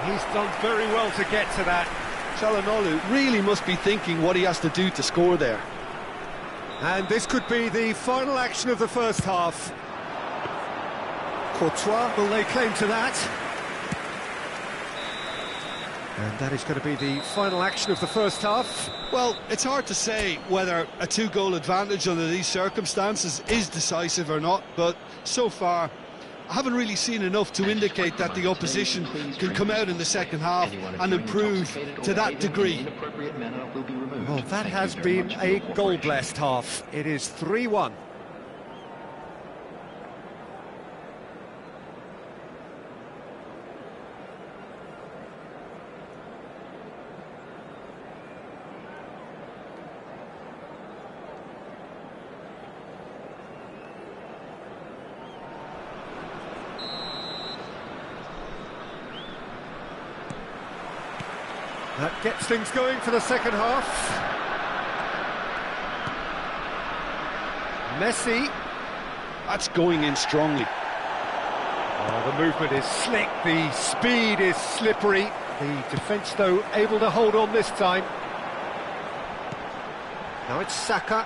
He's done very well to get to that. Çalhanoğlu really must be thinking what he has to do to score there. And this could be the final action of the first half. Courtois, will they claim to that? And that is going to be the final action of the first half. Well, it's hard to say whether a 2-goal advantage under these circumstances is decisive or not, but so far I haven't really seen enough to indicate that the opposition can come out in the second half and improve to that degree. Well, that has been a goal-blessed half. It is 3-1. That gets things going for the second half. Messi. That's going in strongly. Oh, the movement is slick, the speed is slippery. The defence, though, able to hold on this time. Now it's Saka.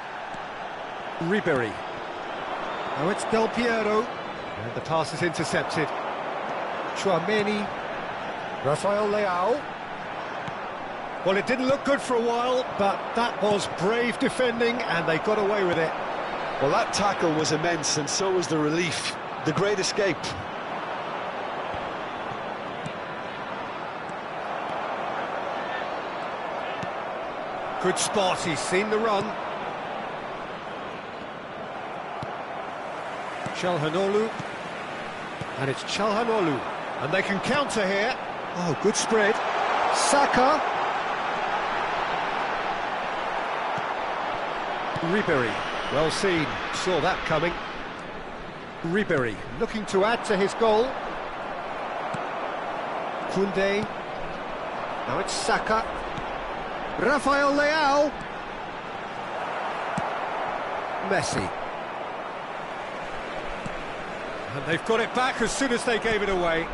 Ribery. Now it's Del Piero. And the pass is intercepted. Tchouameni. Rafael Leao. Well, it didn't look good for a while, but that was brave defending, and they got away with it. Well, that tackle was immense, and so was the relief. The great escape. Good spot, he's seen the run. Çalhanoğlu. And it's Çalhanoğlu. And they can counter here. Oh, good spread. Saka. Ribery, well seen, saw that coming. Ribery, looking to add to his goal. Koundé. Now it's Saka. Rafael Leao. Messi. And they've got it back as soon as they gave it away.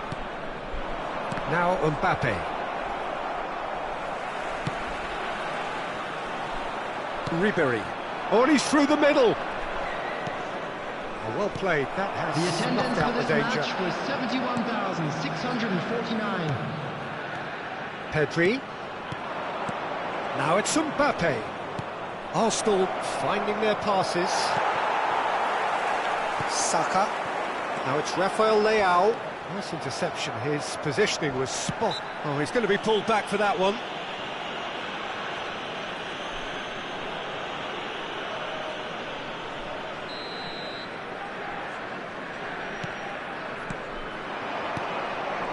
Now Mbappe. Ribery. Oh, and he's through the middle. Oh, well played. That has The attendance snuffed out for the this danger. match was 71,649. Pedri. Now it's Mbappe. Arsenal finding their passes. Saka. Now it's Rafael Leao. Nice interception. His positioning was spot. Oh, he's going to be pulled back for that one.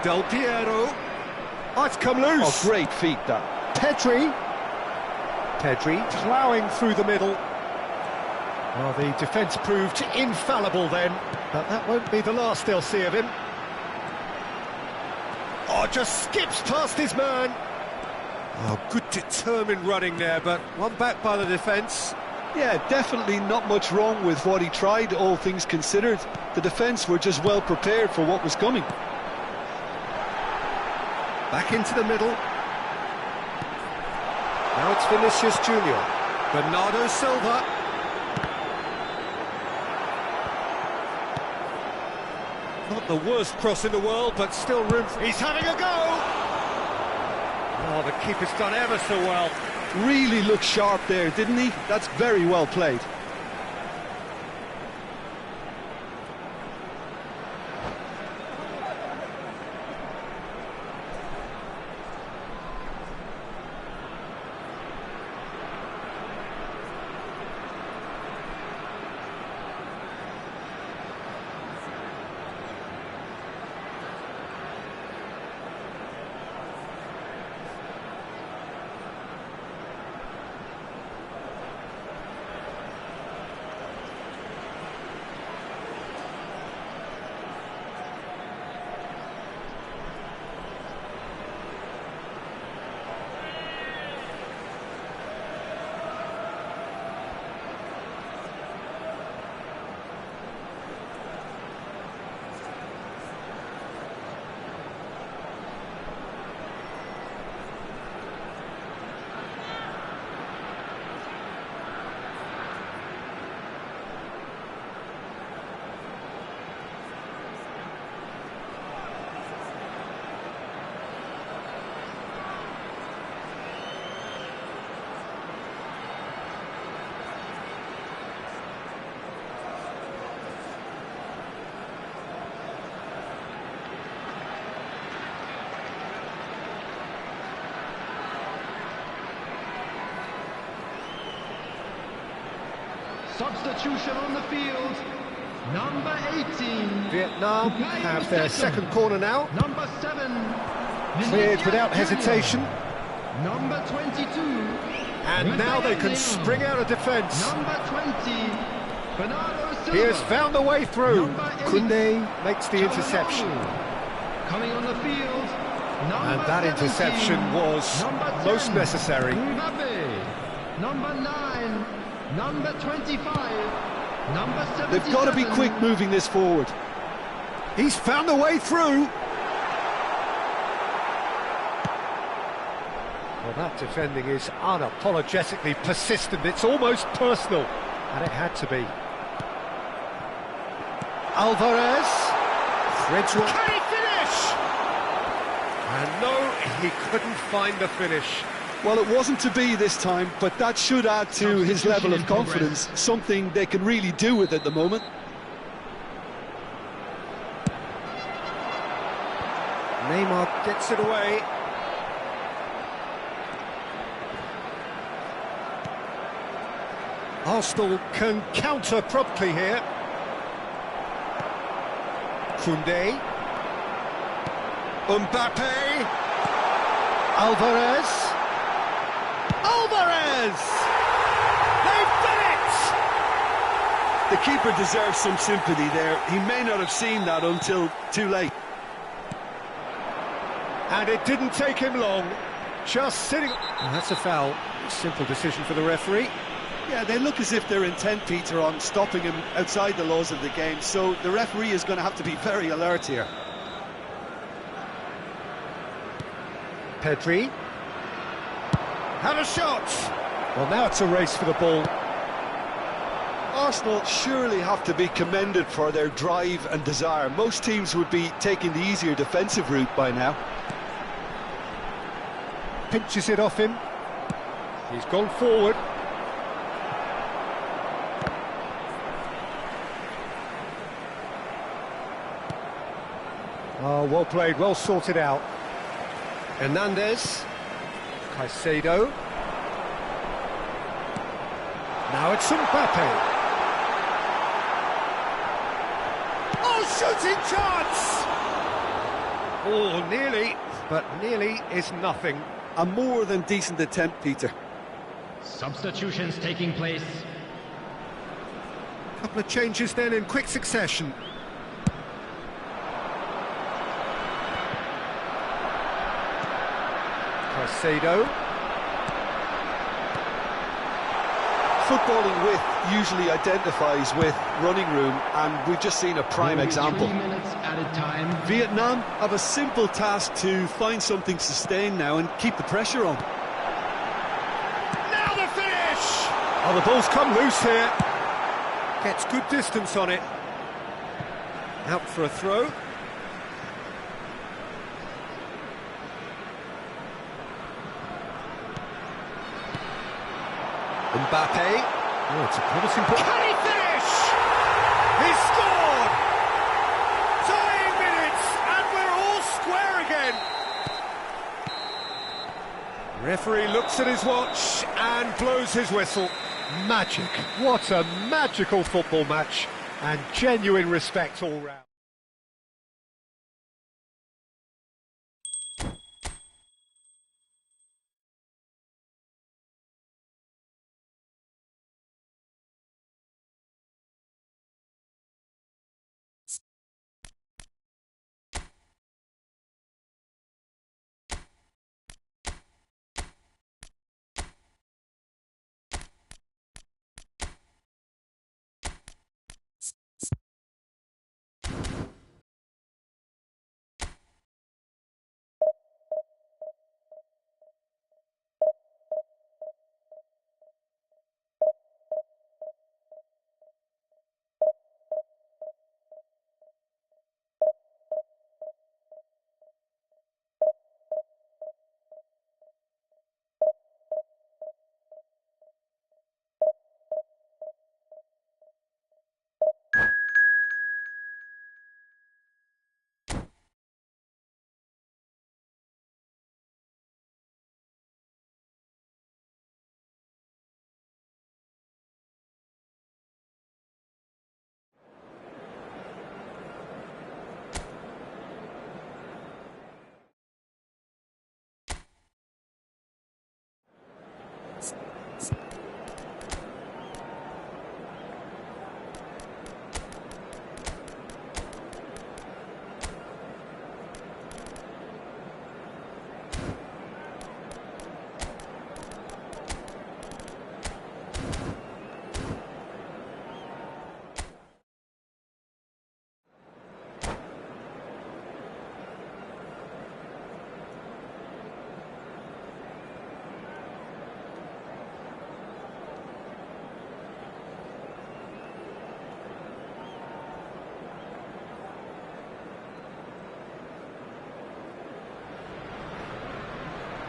Del Piero. Oh, it's come loose. Oh, great feat, that. Pedri. Pedri ploughing through the middle. Well, the defence proved infallible then, but that won't be the last they'll see of him. Oh, just skips past his man. Oh, good determined running there, but one back by the defence. Yeah, definitely not much wrong with what he tried, all things considered. The defence were just well prepared for what was coming. Back into the middle. Now it's Vinicius Junior. Bernardo Silva. Not the worst cross in the world, but still room for... He's having a go! Oh, the keeper's done ever so well. Really looked sharp there, didn't he? That's very well played. Substitution on the field. Number 18. Vietnam have their second corner now. Number 7. Cleared without hesitation. Number 22. And now they can spring out of defence. Number 20. Bernardo Silva. He has found a way through. Number 8. Koundé makes the interception. Coming on the field. And that interception was most necessary. Mbappe. Number 9. Number 25. Number 77. They've got to be quick moving this forward. He's found a way through. Well, that defending is unapologetically persistent. It's almost personal, and it had to be. Alvarez. Threads one. Can he finish? And no, he couldn't find the finish. Well, it wasn't to be this time, but that should add to his level of confidence, something they can really do with at the moment. Neymar gets it away. Arsenal can counter promptly here. Koundé. Mbappe. Alvarez. Alvarez! They've done it! The keeper deserves some sympathy there. He may not have seen that until too late. And it didn't take him long. Just sitting... And that's a foul. Simple decision for the referee. Yeah, they look as if they're intent, Peter, on stopping him outside the laws of the game, so the referee is going to have to be very alert here. Pedri. Had a shot! Well, now it's a race for the ball. Arsenal surely have to be commended for their drive and desire. Most teams would be taking the easier defensive route by now. Pinches it off him. He's gone forward. Oh, well played, well sorted out. Hernandez. Caicedo. Now it's Mbappe. Oh, shooting chance! Oh, nearly, but nearly is nothing. A more than decent attempt, Peter. Substitutions taking place. Couple of changes then in quick succession. Caicedo. Footballing width usually identifies with running room, and we've just seen a prime example. 3 minutes added time. Vietnam have a simple task to find something sustained now and keep the pressure on. Now the finish! Oh, the ball's come loose here. Gets good distance on it. Out for a throw. Mbappe. Oh, it's a promising ball. Can he finish? He scored! Tying minutes, and we're all square again. Referee looks at his watch and blows his whistle. Magic. What a magical football match, and genuine respect all round.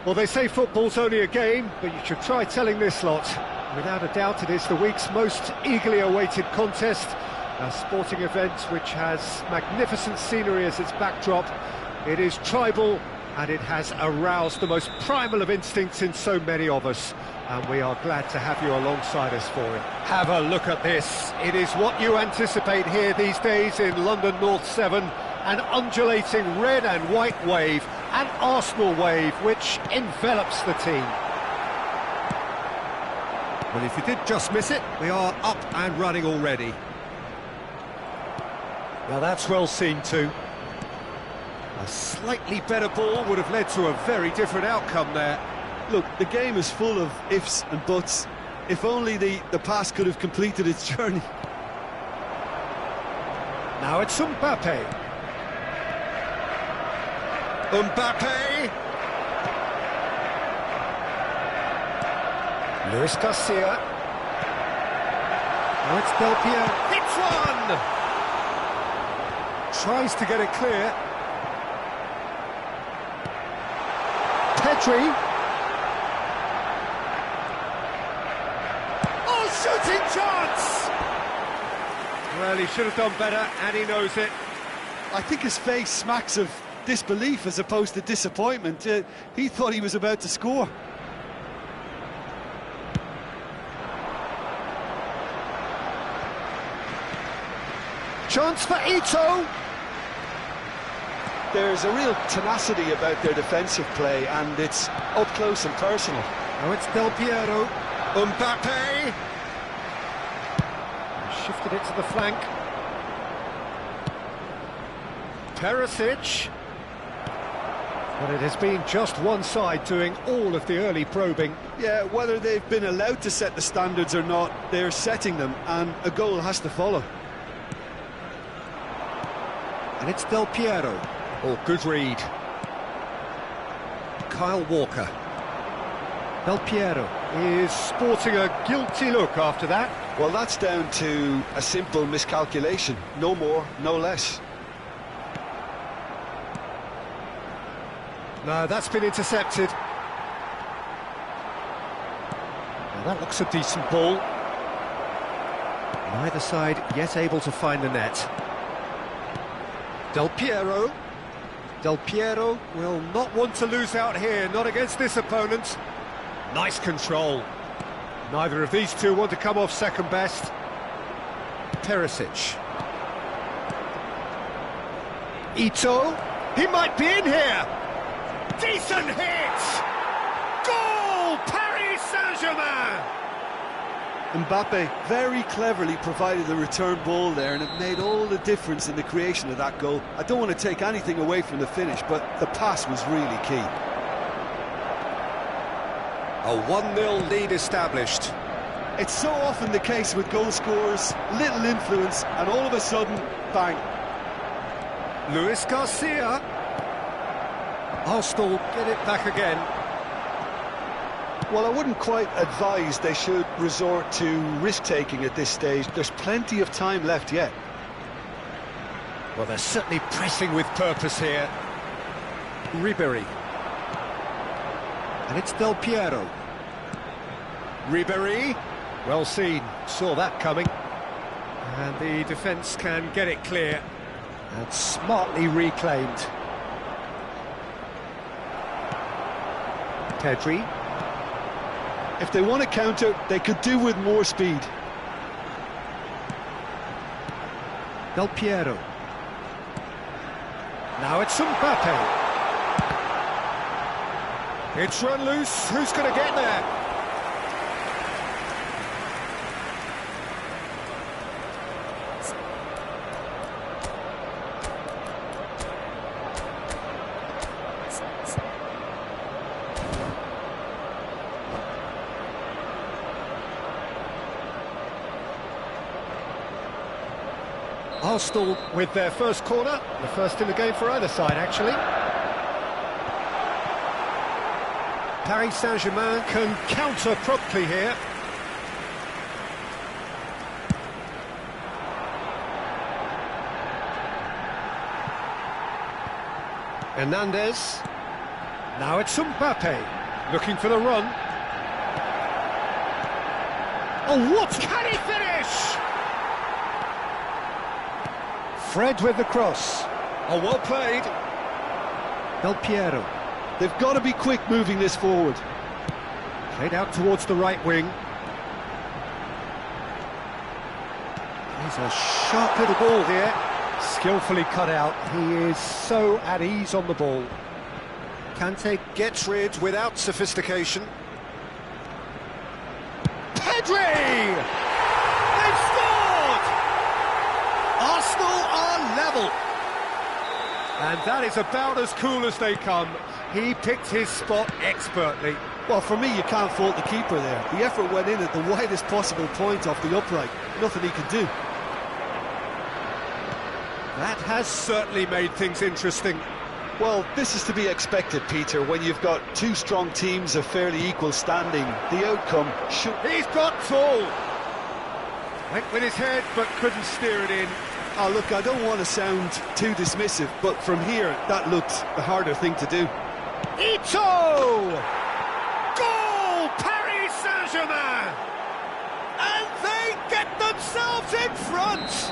Well, they say football's only a game, but you should try telling this lot. Without a doubt, it is the week's most eagerly awaited contest, a sporting event which has magnificent scenery as its backdrop. It is tribal, and it has aroused the most primal of instincts in so many of us, and we are glad to have you alongside us for it. Have a look at this. It is what you anticipate here these days in London North 7, an undulating red and white wave, an Arsenal wave which envelops the team. Well, if you did just miss it, we are up and running already. Now that's well seen too. A slightly better ball would have led to a very different outcome there. Look, the game is full of ifs and buts. If only the pass could have completed its journey. Now it's Mbappe. Mbappe! Luis Garcia. Now it's Del Piero. Hits one! Tries to get it clear. Pedri. Oh, shooting chance! Well, he should have done better, and he knows it. I think his face smacks of disbelief as opposed to disappointment. He thought he was about to score. Chance for Ito. There's a real tenacity about their defensive play, and it's up close and personal. Now it's Del Piero. Mbappe. Shifted it to the flank. Perisic. But it has been just one side doing all of the early probing. Yeah, whether they've been allowed to set the standards or not, they're setting them, and a goal has to follow. And it's Del Piero. Oh, good read. Kyle Walker. Del Piero is sporting a guilty look after that. Well, that's down to a simple miscalculation. No more, no less. No, that's been intercepted. Now that looks a decent ball. Neither side yet able to find the net. Del Piero. Del Piero will not want to lose out here, not against this opponent. Nice control. Neither of these two want to come off second best. Perisic. Ito. He might be in here. Decent hit! Goal! Paris Saint-Germain! Mbappe very cleverly provided the return ball there, and it made all the difference in the creation of that goal. I don't want to take anything away from the finish, but the pass was really key. A 1-0 lead established. It's so often the case with goal scorers, little influence, and all of a sudden, bang. Luis Garcia. Arsenal get it back again. Well, I wouldn't quite advise they should resort to risk-taking at this stage. There's plenty of time left yet. Well, they're certainly pressing with purpose here. Ribéry. And it's Del Piero. Ribéry. Well seen, saw that coming. And the defence can get it clear. And smartly reclaimed. Pedri. If they want to counter, they could do with more speed. Del Piero. Now it's Mbappe. It's run loose. Who's going to get there? Arsenal with their first corner, the first in the game for either side, actually. Paris Saint-Germain can counter promptly here. Hernandez. Now it's Mbappe, looking for the run. Oh, what? Can he finish? Fred with the cross. Oh, well played. Del Piero. They've got to be quick moving this forward. Played out towards the right wing. He's a sharp little ball here. Skillfully cut out. He is so at ease on the ball. Kante gets rid without sophistication. Pedri! They've scored! Arsenal are level. And that is about as cool as they come. He picked his spot expertly. Well, for me, you can't fault the keeper there. The effort went in at the widest possible point off the upright. Nothing he could do. That has certainly made things interesting. Well, this is to be expected, Peter, when you've got two strong teams of fairly equal standing. The outcome should... He's got tall! Went with his head, but couldn't steer it in. Oh, look, I don't want to sound too dismissive, but from here, that looked the harder thing to do. Ito! Goal! Paris Saint-Germain! And they get themselves in front!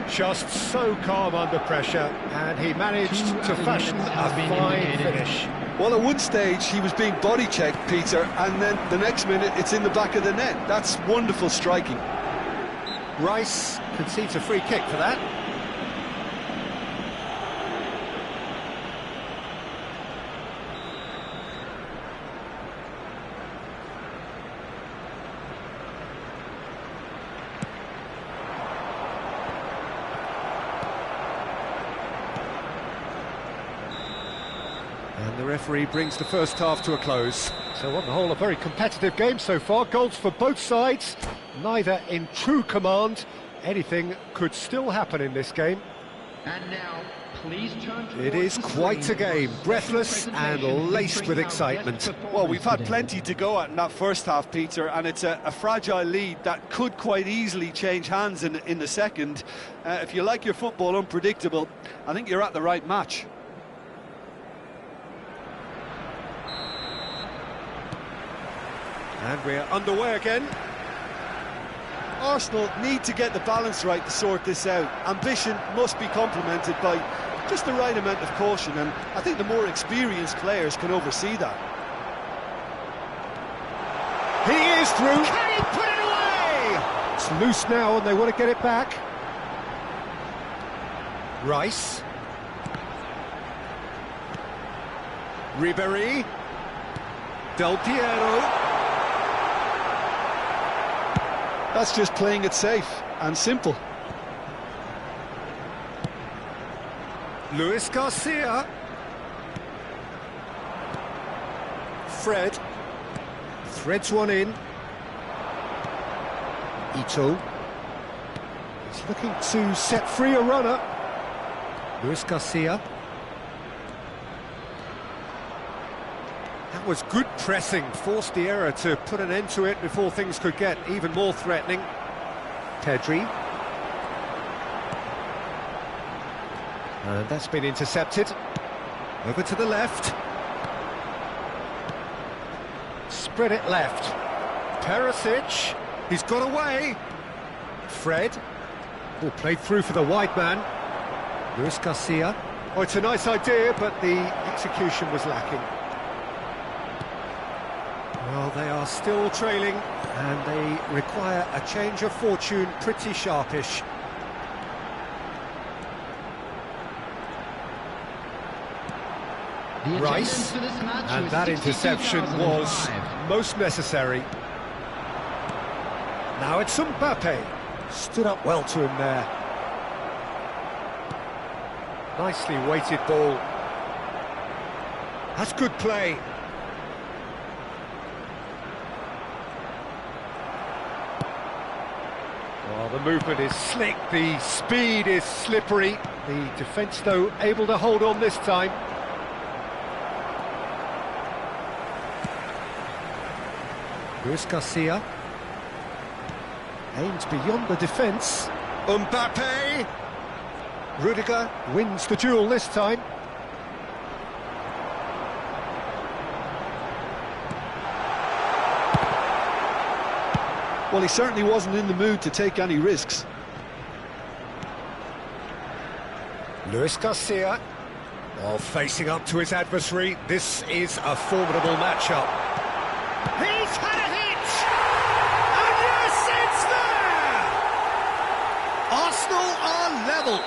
Just so calm under pressure, and he managed to fashion a fine finish. Well, at one stage, he was being body-checked, Peter, and then the next minute, it's in the back of the net. That's wonderful striking. Rice concedes a free kick for that. And the referee brings the first half to a close. So on the whole, a very competitive game so far. Goals for both sides, neither in true command. Anything could still happen in this game. And now, please turn it is quite a game, breathless and laced with excitement. Well, we've had plenty to go at in that first half, Peter, and it's a fragile lead that could quite easily change hands in the second. If you like your football unpredictable, I think you're at the right match. And we're underway again. Arsenal need to get the balance right to sort this out. Ambition must be complemented by just the right amount of caution, and I think the more experienced players can oversee that. He is through. Can he put it away? It's loose now and they want to get it back. Rice. Ribéry. Del Piero. That's just playing it safe and simple. Luis Garcia. Fred. Threads one in. Ito. He's looking to set free a runner. Luis Garcia. That was good pressing, forced the error to put an end to it before things could get even more threatening. Pedri. And that's been intercepted. Over to the left. Spread it left. Perisic. He's got away. Fred. Oh, played through for the wide man. Luis Garcia. Oh, it's a nice idea, but the execution was lacking. Well, they are still trailing, and they require a change of fortune pretty sharpish. Rice, and that interception was most necessary. Now it's Mbappe. Stood up well to him there. Nicely weighted ball. That's good play. Well, the movement is slick, the speed is slippery. The defence, though, able to hold on this time. Luis Garcia. Aims beyond the defence. Mbappe! Rudiger wins the duel this time. Well, he certainly wasn't in the mood to take any risks. Luis Garcia, while facing up to his adversary, this is a formidable matchup. He's had a hit! And yes, it's there! Arsenal are level.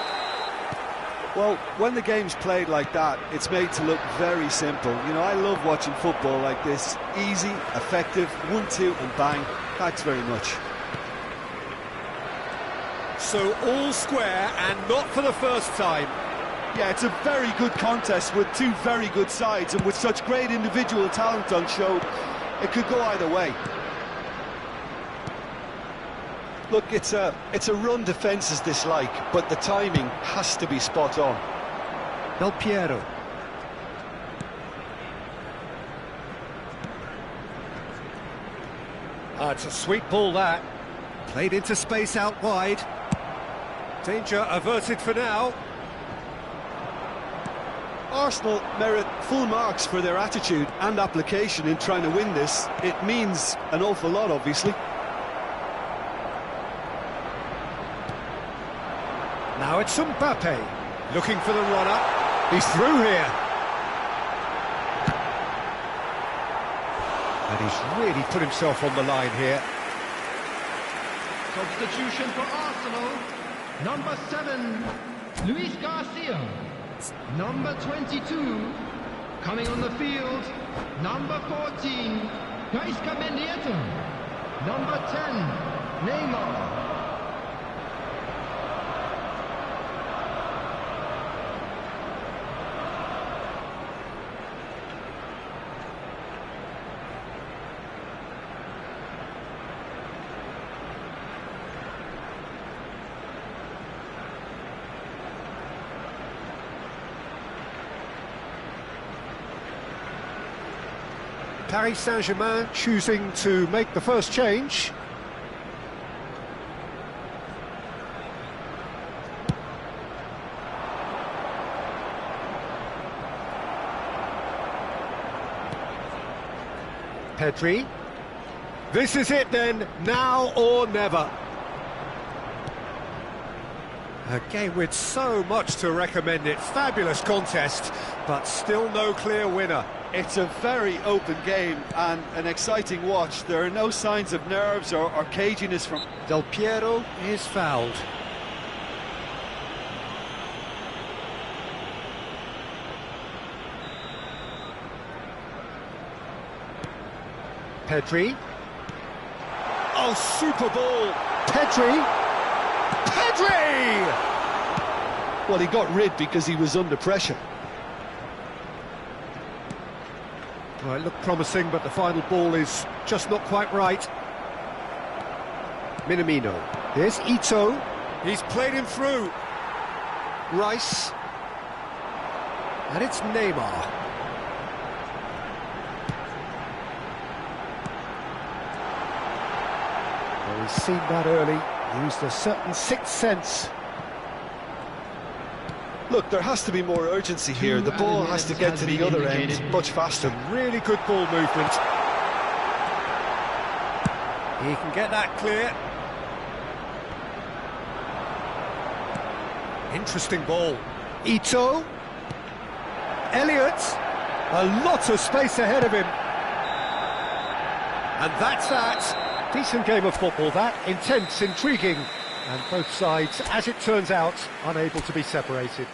Well, when the game's played like that, it's made to look very simple. You know, I love watching football like this. Easy, effective, 1-2 and bang. Thanks very much. So all square, and not for the first time. Yeah, it's a very good contest with two very good sides, and with such great individual talent on show, it could go either way. Look, it's a run defence is dislike, but the timing has to be spot on. Del Piero. It's a sweet ball, that. Played into space out wide. Danger averted for now. Arsenal merit full marks for their attitude and application in trying to win this. It means an awful lot, obviously. Now it's Mbappe, looking for the runner. He's through here. And he's really put himself on the line here. Substitution for Arsenal. Number 7, Luis Garcia. Number 22, coming on the field, number 14, Gaisca Mendieta. Number 10, Neymar. Paris Saint-Germain choosing to make the first change. Pedri. This is it then, now or never. A game with so much to recommend it. Fabulous contest, but still no clear winner. It's a very open game and an exciting watch. There are no signs of nerves or caginess from... Del Piero is fouled. Pedri. Oh, super ball. Pedri. Pedri! Well, he got rid because he was under pressure. Well, it looked promising, but the final ball is just not quite right. Minamino. Here's Ito. He's played him through. Rice. And it's Neymar. Well, he's seen that early. Used a certain sixth sense. Look, there has to be more urgency here. The ball has to get to the other end much faster. Some really good ball movement. He can get that clear. Interesting ball. Ito. Elliott. A lot of space ahead of him. And that's that. Decent game of football, that. Intense, intriguing. And both sides, as it turns out, unable to be separated.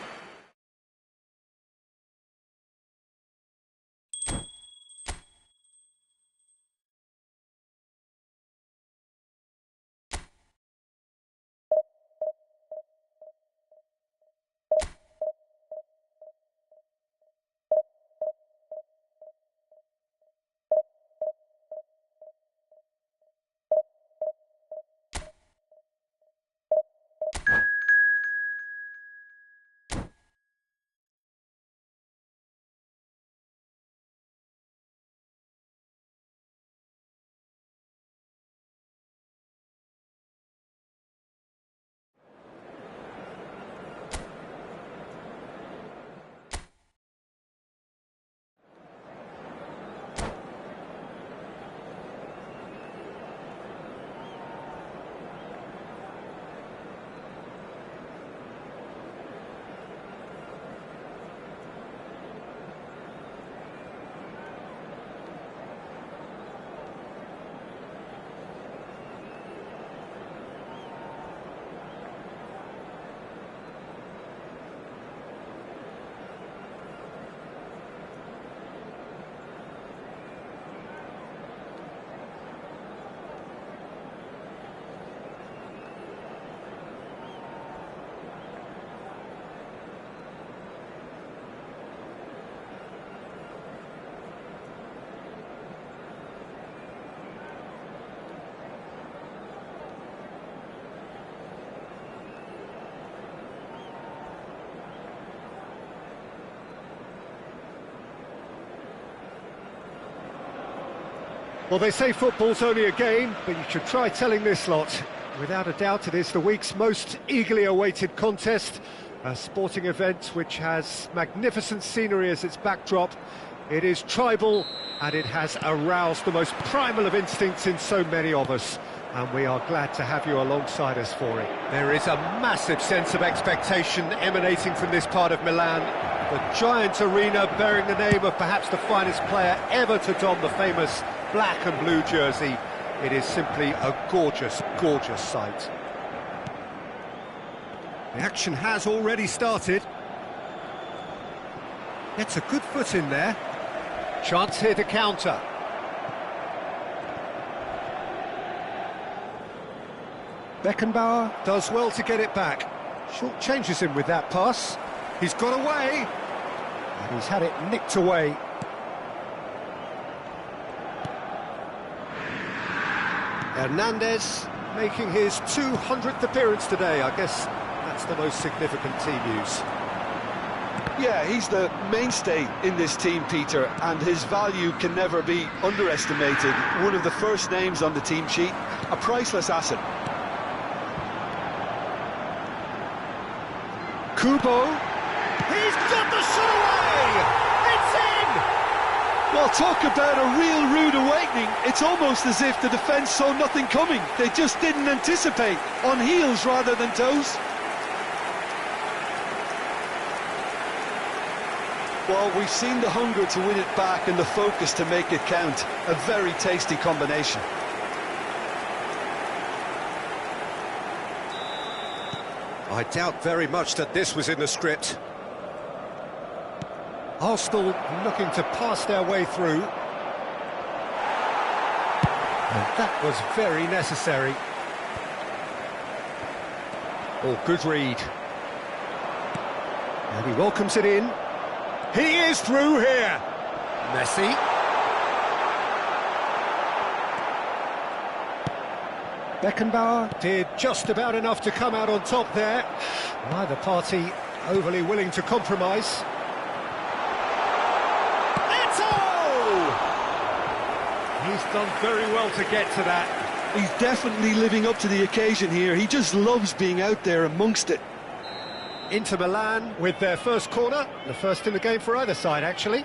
Well, they say football's only a game, but you should try telling this lot. Without a doubt, it is the week's most eagerly awaited contest, a sporting event which has magnificent scenery as its backdrop. It is tribal, and it has aroused the most primal of instincts in so many of us, and we are glad to have you alongside us for it. There is a massive sense of expectation emanating from this part of Milan. The giant arena bearing the name of perhaps the finest player ever to don the famous black and blue jersey. It is simply a gorgeous, gorgeous sight. The action has already started. Gets a good foot in there. Chance here to counter. Beckenbauer does well to get it back. Short changes him with that pass. He's got away. And he's had it nicked away. Hernandez making his 200th appearance today. I guess that's the most significant team news. Yeah, he's the mainstay in this team, Peter, and his value can never be underestimated. One of the first names on the team sheet, a priceless asset. Kubo, he's got the shot away! It's in! Well, talk about a real rude awakening. It's almost as if the defence saw nothing coming. They just didn't anticipate, on heels rather than toes. Well, we've seen the hunger to win it back and the focus to make it count. A very tasty combination. I doubt very much that this was in the script. Arsenal looking to pass their way through. And that was very necessary. Oh, good read. And he welcomes it in. He is through here. Messi. Beckenbauer did just about enough to come out on top there. Neither party overly willing to compromise. Eto'o! He's done very well to get to that. He's definitely living up to the occasion here. He just loves being out there amongst it. Inter Milan with their first corner, the first in the game for either side, actually.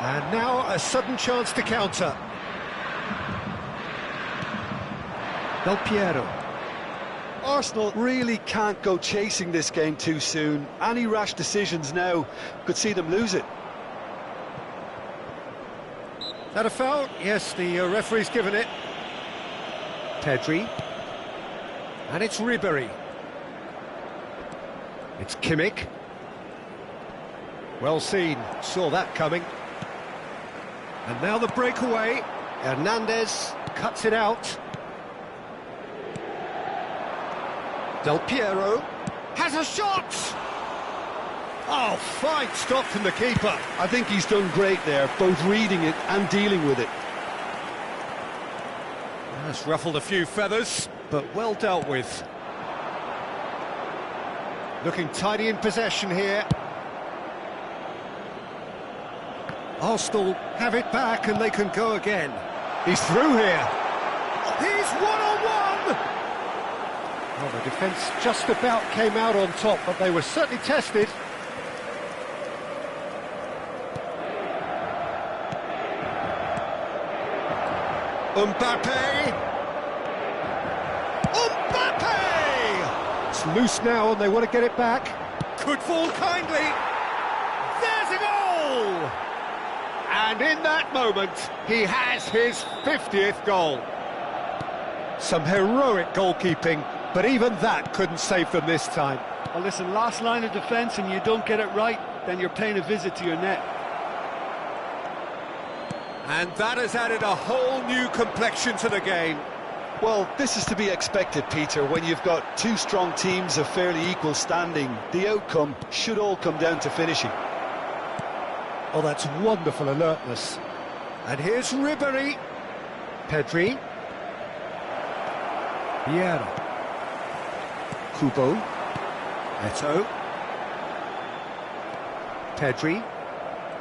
And now a sudden chance to counter. Del Piero. Arsenal really can't go chasing this game too soon. Any rash decisions now could see them lose it. That a foul? Yes, the referee's given it. Pedri. And it's Ribery. It's Kimmich. Well seen, saw that coming. And now the breakaway. Hernandez cuts it out. Del Piero has a shot! Oh, fine stop from the keeper. I think he's done great there, both reading it and dealing with it. That's ruffled a few feathers, but well dealt with. Looking tidy in possession here. Arsenal have it back and they can go again. He's through here. He's one-on-one! Well, the defence just about came out on top, but they were certainly tested. Mbappe! Mbappe! It's loose now and they want to get it back. Could fall kindly. There's a goal! And in that moment, he has his 50th goal. Some heroic goalkeeping, but even that couldn't save them this time. Well, listen, last line of defence and you don't get it right, then you're paying a visit to your net. And that has added a whole new complexion to the game. Well, this is to be expected, Peter, when you've got two strong teams of fairly equal standing. The outcome should all come down to finishing. Oh, that's wonderful alertness. And here's Ribery. Pedri. Vieira. Kubo. Eto'o. Pedri.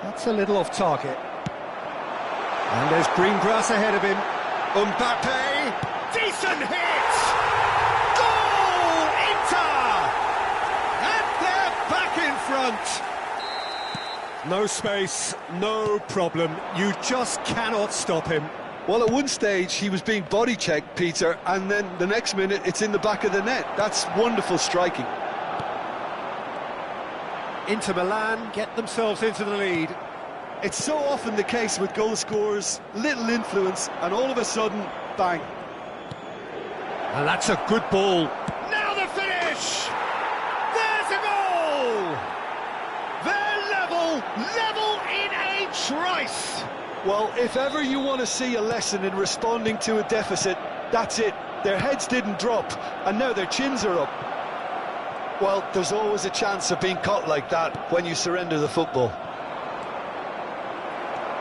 That's a little off target. And there's green grass ahead of him. Mbappe. Decent hit! Goal! Inter! And they're back in front. No space, no problem. You just cannot stop him. Well, at one stage he was being body checked, Peter, and then the next minute it's in the back of the net. That's wonderful striking. Inter Milan get themselves into the lead. It's so often the case with goal scorers, little influence, and all of a sudden, bang. And that's a good ball. Now the finish! There's a goal! They're level in a trice! Well, if ever you want to see a lesson in responding to a deficit, that's it. Their heads didn't drop, and now their chins are up. Well, there's always a chance of being caught like that when you surrender the football.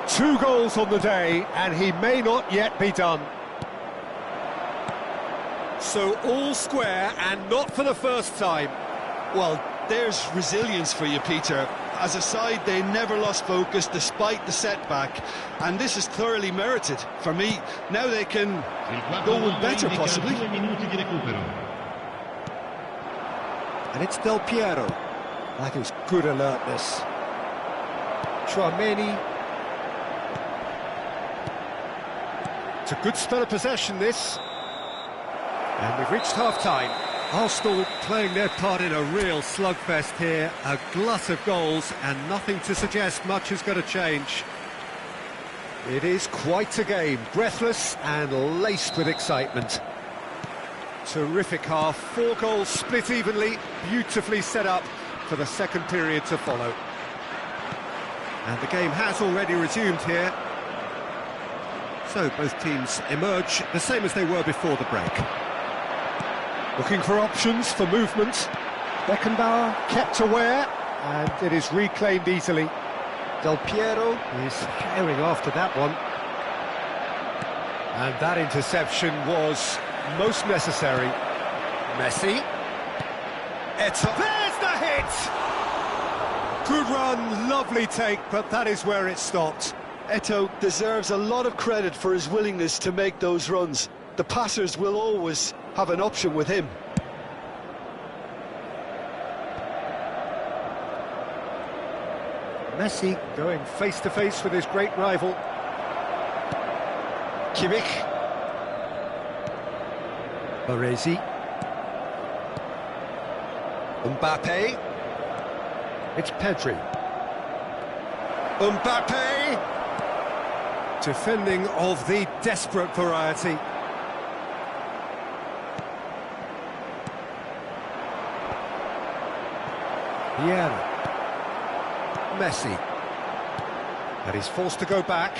2 goals on the day, and he may not yet be done. So all square, and not for the first time. Well, there's resilience for you, Peter. As a side, they never lost focus despite the setback, and this is thoroughly merited. For me, now they can go one better, possibly. And it's Del Piero. That is good alertness. Tchouaméni. It's a good spell of possession, this. And we've reached half-time. Arsenal playing their part in a real slugfest here. A glut of goals, and nothing to suggest much is going to change. It is quite a game, breathless and laced with excitement. Terrific half, 4 goals split evenly, beautifully set up for the second period to follow. And the game has already resumed here. So both teams emerge the same as they were before the break. Looking for options for movement. Beckenbauer kept aware, and it is reclaimed easily. Del Piero is herring after that one. And that interception was most necessary. Messi. Eto'o. There's the hit! Good run, lovely take, but that is where it stopped. Eto'o deserves a lot of credit for his willingness to make those runs. The passers will always have an option with him. Messi going face-to-face with his great rival. Kimmich. Baresi. Mbappe. It's Pedri. Mbappe! Defending of the desperate variety. Vieira. Messi. And he's forced to go back.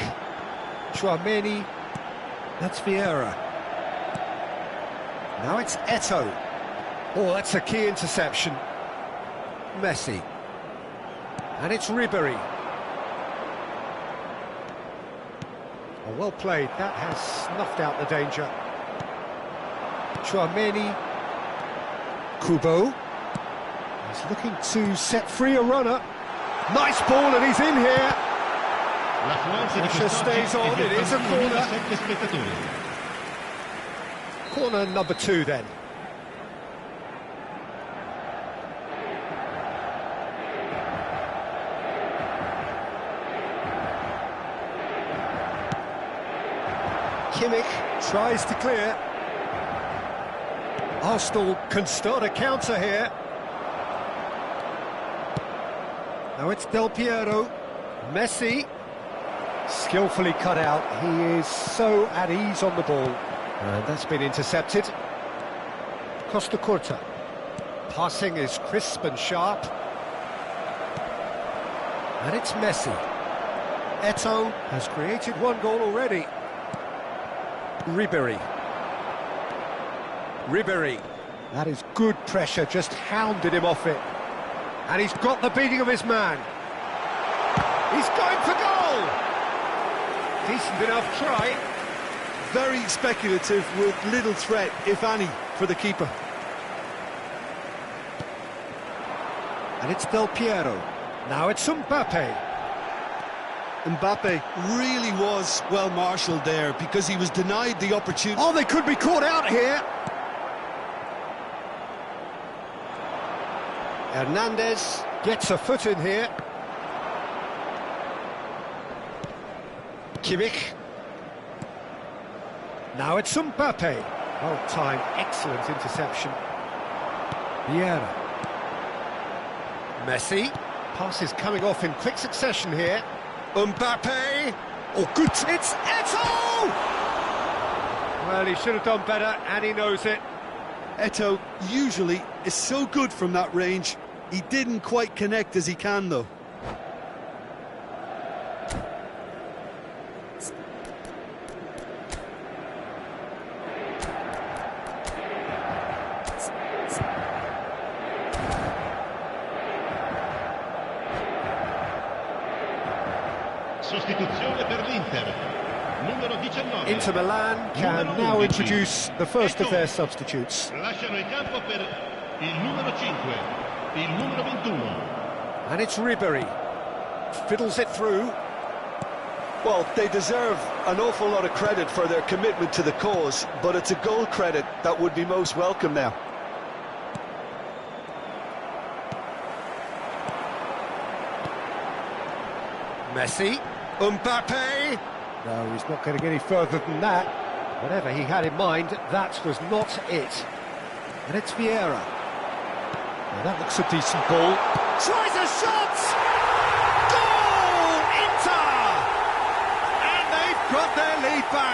Tchouaméni. That's Vieira. Now it's Eto'o. Oh, that's a key interception. Messi. And it's Ribery. Oh, well played. That has snuffed out the danger. Tchouaméni. Kubo. He's looking to set free a runner. Nice ball, and he's in here. Pressure stays on. It is a corner. Corner number 2 then. Kimmich tries to clear. Arsenal can start a counter here. Now it's Del Piero. Messi. Skillfully cut out. He is so at ease on the ball. And that's been intercepted. Costa Curta. Passing is crisp and sharp. And it's Messi. Eto'o has created 1 goal already. Ribery. Ribery. That is good pressure, just hounded him off it. And he's got the beating of his man. He's going for goal! Decent enough try. Very speculative with little threat, if any, for the keeper. And it's Del Piero. Now it's Mbappe. Mbappe really was well marshalled there because he was denied the opportunity. Oh, they could be caught out here. Hernandez gets a foot in here. Kimmich. Now it's Mbappe. Well timed, excellent interception. Vieira. Messi. Passes coming off in quick succession here. Mbappe. Oh, good. It's Eto'o! Well, he should have done better, and he knows it. Eto'o usually is so good from that range. He didn't quite connect as he can, though. Sostituzione per l'Inter. Numero 19. Inter Milan can now introduce the first of their substitutes. Lasciano il campo per il numero 5, il numero 21. And it's Ribery. Fiddles it through. Well, they deserve an awful lot of credit for their commitment to the cause, but it's a goal credit that would be most welcome now. Messi. Mbappe. No, he's not going to get any further than that. Whatever he had in mind, that was not it. And it's Vieira. Now that looks a decent ball. Tries a shot! Goal! Inter! And they've got their lead back.